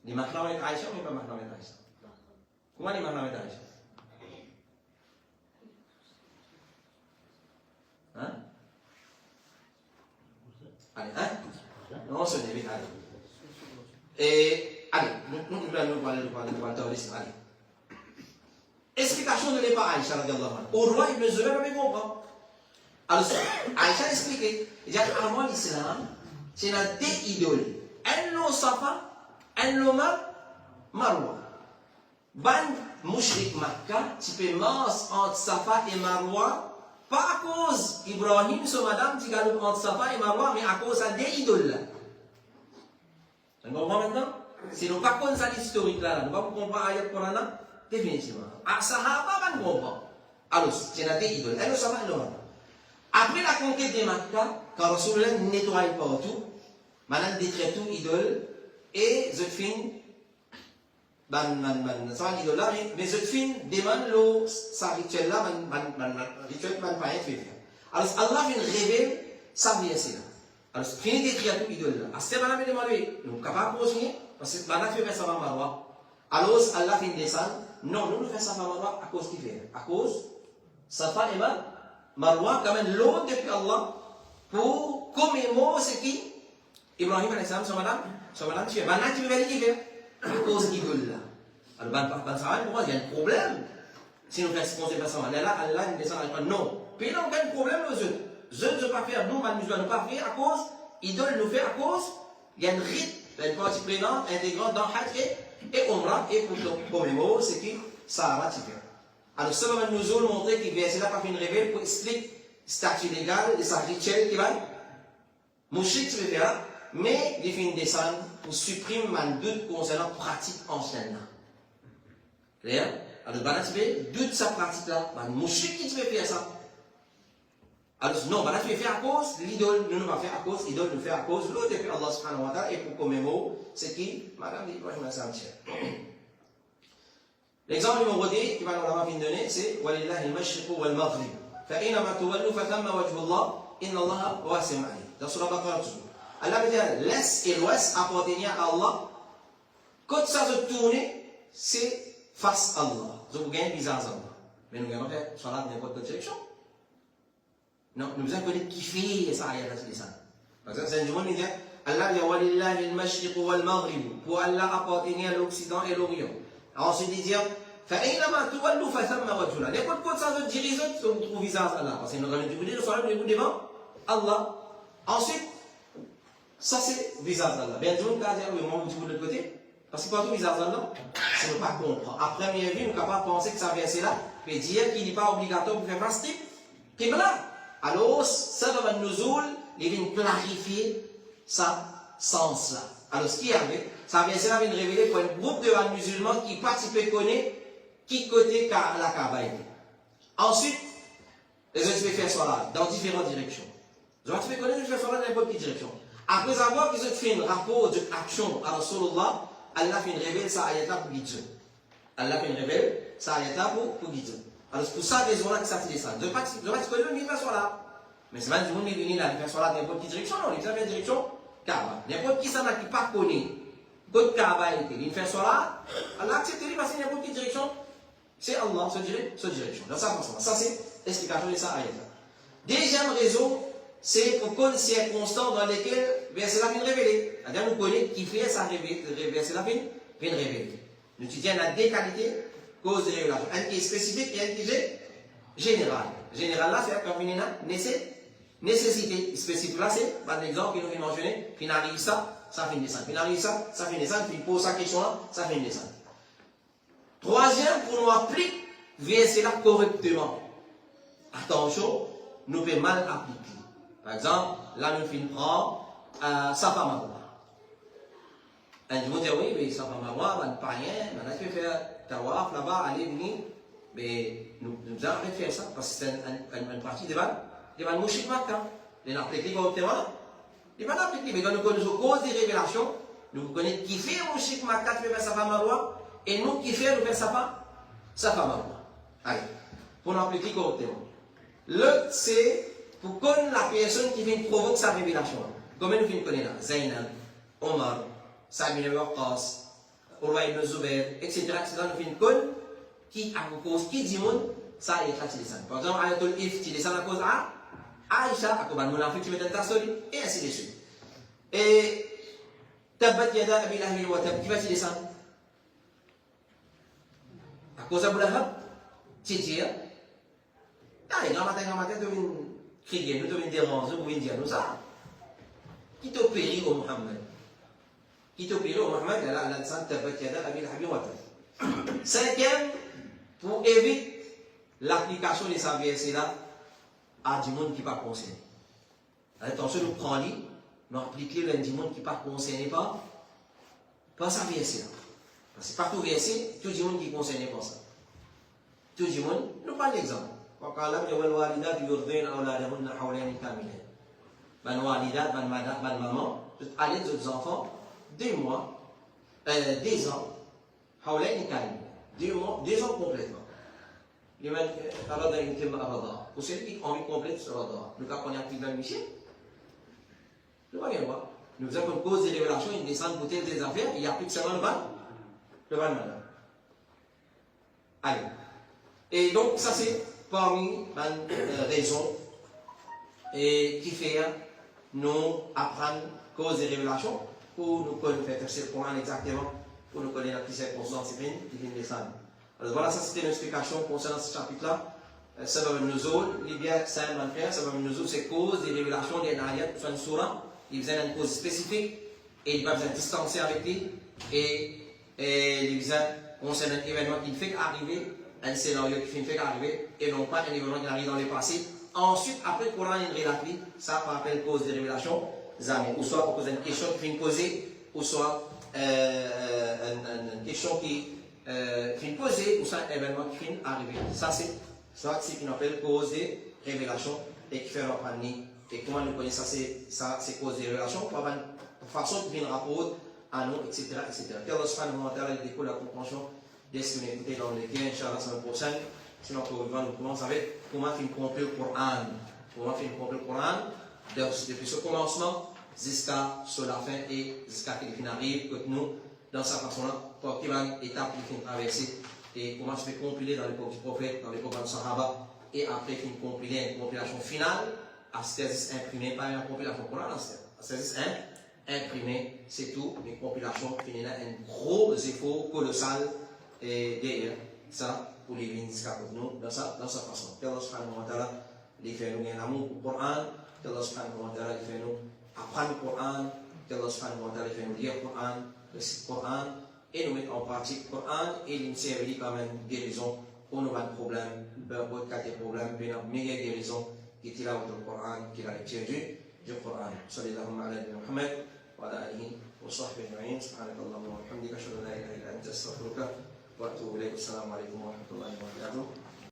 Les mahram avec Aïcha ou pas mahram avec Aïcha? Comment les mahram avec Aïcha? Hein? Allez, hein? Non, ce n'est pas. Allez. Et, allez, nous allons parler de allez. Explication de l'époque Aïcha, radiallahu anha. Au roi Ibn Zubayr, on comprend. Alors, Aïcha expliquait, il dit avant l'islam, c'est la deux idoles. Un nom Safa, un nom Marwa. Ban Mushrik Makkah, tu peux masse entre Safa et Marwa. Pas à cause d'Ibrahim, ce madame, qui gagne entre Safa et Marwa, mais à cause des idoles. Vous comprenez maintenant? Si nous ne pas connaissons l'historique là, nous ne pouvons pas comprendre l'ayat Coran définitivement. À Sahaba, nous comprenons. Alors, c'est des idoles. Elle ne sait pas, après la conquête de Makkah, quand Rasulullah nettoie partout, maintenant détruit tout idole, et Zutfin, ça va l'idole là, mais Zutfin demande sa rituel là, rituel man pas être fait. Alors Allah vient révéler sa vie ici là. Alors fini d'écrire tout idole là. À ce moment-là, il demande, nous sommes capables de continuer, parce que maintenant tu fais ça Marwa. Alors Allah vient descendre, non, nous faisons ça Marwa à cause qu'il fait. À cause, Safa et Marwa, quand même l'eau depuis Allah, pour commémorer ce qui Ibrahim alayhi salam, son madame, tu fais. Maintenant tu veux vérifier, à cause d'idole là. Alors, pour moi, il y a un problème. Si nous faisons ce qu'on fait, là, Allah nous descend à non. Puis il n'y a aucun problème aux autres. Je ne veux pas faire, nous, les musulmans, ne pas faire à cause, idole nous fait à cause, il y a une rite, une partie prenante, intégrante dans Hajj et Umrah, et pour commémorer ce qui ça a ratifié. Alors, ce moment nous allons montrer qu'il vient, c'est là pas une révèle pour expliquer statut légal et sa rituel qui va. Mouchik, tu veux faire, mais il fait une descente pour supprimer un doute concernant la pratique ancienne. Clair? Alors, tu veux doute sa pratique là, mouchik qui tu veux faire ça. Alors, non, tu veux faire à cause l'idole, nous ne pas faire à cause, l'idole nous fait à cause l'autre depuis Allah subhanahu wa ta'ala et pour commémorer ce qui, madame Ibrahim al-Samtier. L'exemple numéro 2 qui va nous l'avoir donné, c'est Walillahi al-mashriq wal-maghrib. فَإِنَّمَا تُوَلُّوا فَثَمَّ وَجْهُ اللَّهِ إِنَّ اللَّهَ وَاسِعٌ عَلِيمٌ. Dans Surah Baqarah toujours. Allah veut dire l'est et l'ouest appartiennent à Allah. Quand ça se tourne, c'est face à Allah. Donc vous gagnez bizarre à Allah. Mais nous gagnons faire salat dans n'importe quelle direction. Non, nous avons connaître qui fait ça ayat de ça. Parce que c'est un monde qui dit Allah dit Walillahi al-mashriq wal-maghrib. Pour Allah appartient à l'Occident et l'Orient. Ensuite il dit فَإِنَّمَا تُوَلُّوا فَثَمَّ وَجْهُ اللَّهِ. N'importe quoi ça se dirige, on trouve visage à Allah. Parce que nous allons dire, nous allons devant Allah. Ensuite, ça c'est visage d'Allah. Bien sûr, on va dire, oui, moi, vous de l'autre côté. Parce que partout, visage d'Allah, c'est ne pas comprendre. À première vue, nous sommes capables de penser que ça verset là, mais dire qu'il n'est pas obligatoire pour faire plastique, qui est là. Alors, ça va nous il vient clarifier ça sens là. Alors, ce qui arrive, ça verset là vient révéler pour un groupe de musulmans qui participent connaître qui côté la Kaaba était. Ensuite, les autres faire cela dans différentes directions. Les autres connaître faire cela dans n'importe quelle direction. Après avoir qu'ils ont fait un rapport d'action à Rasulullah, Allah fait une révèle ça ayata pour guider. Allah fait une révèle ça ayata pour guider. Alors c'est pour ça raison là que ça fait ça. Je ne sais pas si vous connaissez faire cela. Mais c'est pas du monde qui vient là faire cela dans n'importe quelle direction, non. Ils ont fait direction Kaaba. N'importe qui ça n'a qui pas connaît. Côté Kaaba était. Il fait cela. Allah accepte de passer n'importe quelle direction. C'est Allah, ce direction. Donc ça c'est l'explication de ça ayata. Deuxième raison, c'est pour connaître les circonstances dans lesquelles verset la vient révéler. C'est-à-dire nous connaissons qui fait ça verset la vient révéler. Nous étudions la deux qualités cause de révélation. Un qui est spécifique et un qui est général. Général là, c'est comme une nécessité. Spécifique là, c'est par exemple qui nous vient mentionner, qui arrive ça, ça fait une descente. Qui arrive ça, ça fait une descente. Qui pose sa question là, ça fait une descente. Troisième, pour nous appliquer verset là correctement. Attention, nous pouvons mal appliquer. Par exemple, là nous finissons prendre Safa Marwa. Et je vous dis oui, mais Safa Marwa, on ne peut rien, on a fait faire tawaf là-bas, aller venir. Mais nous avons arrêté de faire ça parce que c'est une partie devant le mouchik Makkah. Les appliqués correctement. Ils vont l'appliquer, mais quand nous connaissons cause des révélations, nous connaissons qui fait le mouchik Makkah qui fait Safa Marwa et nous qui fait nous faire Safa Marwa. Allez, pour l'appliquer correctement. L'autre, c'est pour connaître la personne qui vient provoquer sa révélation. Comment nous connaissons là? Zainab, Omar, Sa'd ibn Waqqas, Urwa ibn Zubair, etc. Nous finissons connaître qui a cause, qui dit ça est là, par exemple, Ayatul If, tu descends à cause Aïcha, à cause de mon enfant, tu mets un tas solide, et ainsi de suite. Et Tabbat Yada Abi Lahab wa Tab, qui va-t-il descendre? À cause d'Abu Lahab, tu tires. Ah, et grand matin, tu viens crier, nous devons déranger, nous devons dire nous ça. Qui t'a péri au Muhammad? Qui t'a péri au Muhammad? Elle a descendu Tabbat Yada Abi Lahab wa Tab. Cinquième, pour éviter l'application de sa verset là à du monde qui n'est pas concerné. Attention, nous prenons, nous appliquons le du monde qui n'est pas concerné par sa verset là. Parce que partout verset, tout le monde qui est concerné par ça. Tout le monde, nous prenons l'exemple. وقال والوالدات يرضين أولادهن حولين كاملين. Ben walidat, ben maman, allez aux enfants 2 mois, 2 ans, حولين كاملين. 2 ans complètement. لمن أراد أن يتم الرضاعة. Pour celui qui a envie complète sur le droit. Le cas qu'on a appris dans le Michel, nous va bien voir. Nous avons une cause de révélation, une descente pour telles des affaires, il applique seulement le van madame. Allez. Et donc, ça c'est parmi les raisons qui fait nous apprendre cause de révélation pour nous connaître le Coran exactement, pour nous connaître la circonstance qui vient descendre. Alors voilà, ça c'était une explication concernant ce chapitre-là. Ça va nous autres, il est bien simple à faire, ça va nous autres, c'est cause des révélations des ayats, soit une surah, il besoin d'une cause spécifique, et il va besoin de distancer avec lui, et il besoin concernant un événement qui fait arriver, un scénario qui fait arriver, et non pas un événement qui arrive dans le passé. Ensuite, après le Coran est relaté, ça appelle cause des révélations, ou soit pour cause d'une question qui vient poser, ou soit une question qui vient poser, ou soit un événement qui vient arriver. Ça, c'est ce qu'on appelle cause des révélations et qui fait reprendre. Et comment nous connaissons ça, c'est cause des révélations, pour avoir une façon qui vient rapporter à nous, etc. Qu'Allah subhanahu wa ta'ala découle la compréhension de ce qu'on a écouté dans le gain, Inch'Allah, la semaine prochaine. Sinon, pour nous commencer avec comment faire compléter le Coran. Comment faire compléter le Coran depuis ce commencement jusqu'à la fin et jusqu'à ce qu'il arrive, que nous, dans sa façon-là, pour qu'il y ait une étape qui finit traverser. Et comment se fait compiler dans l'époque du prophète, dans l'époque du Sahaba, et après qu'il compilé une compilation finale, à ce imprimé, pas une compilation Coran, à ce imprimé, c'est tout, une compilation finale, un gros effort colossal derrière ça, pour les lignes jusqu'à nous, dans sa façon. Que Allah subhanahu wa ta'ala, les fait nous un amour pour le Coran, que Allah subhanahu wa ta'ala, les fait nous apprendre le Coran, que Allah subhanahu wa ta'ala, les fait nous lire le Coran, réciter le Coran, et nous mettre en pratique le Coran et nous servir comme une guérison pour nos problèmes, peu importe quel problème, une meilleure guérison qui est là dans le Coran, qui est la lecture du Coran. Sallallahu alayhi wa Muhammad wa ala alihi wa sahbihi ajma'in. Subhanakallahumma wa bihamdika ashhadu an la ilaha illa anta astaghfiruka wa atubu ilayk. Assalamu alaykum wa rahmatullahi wa barakatuh.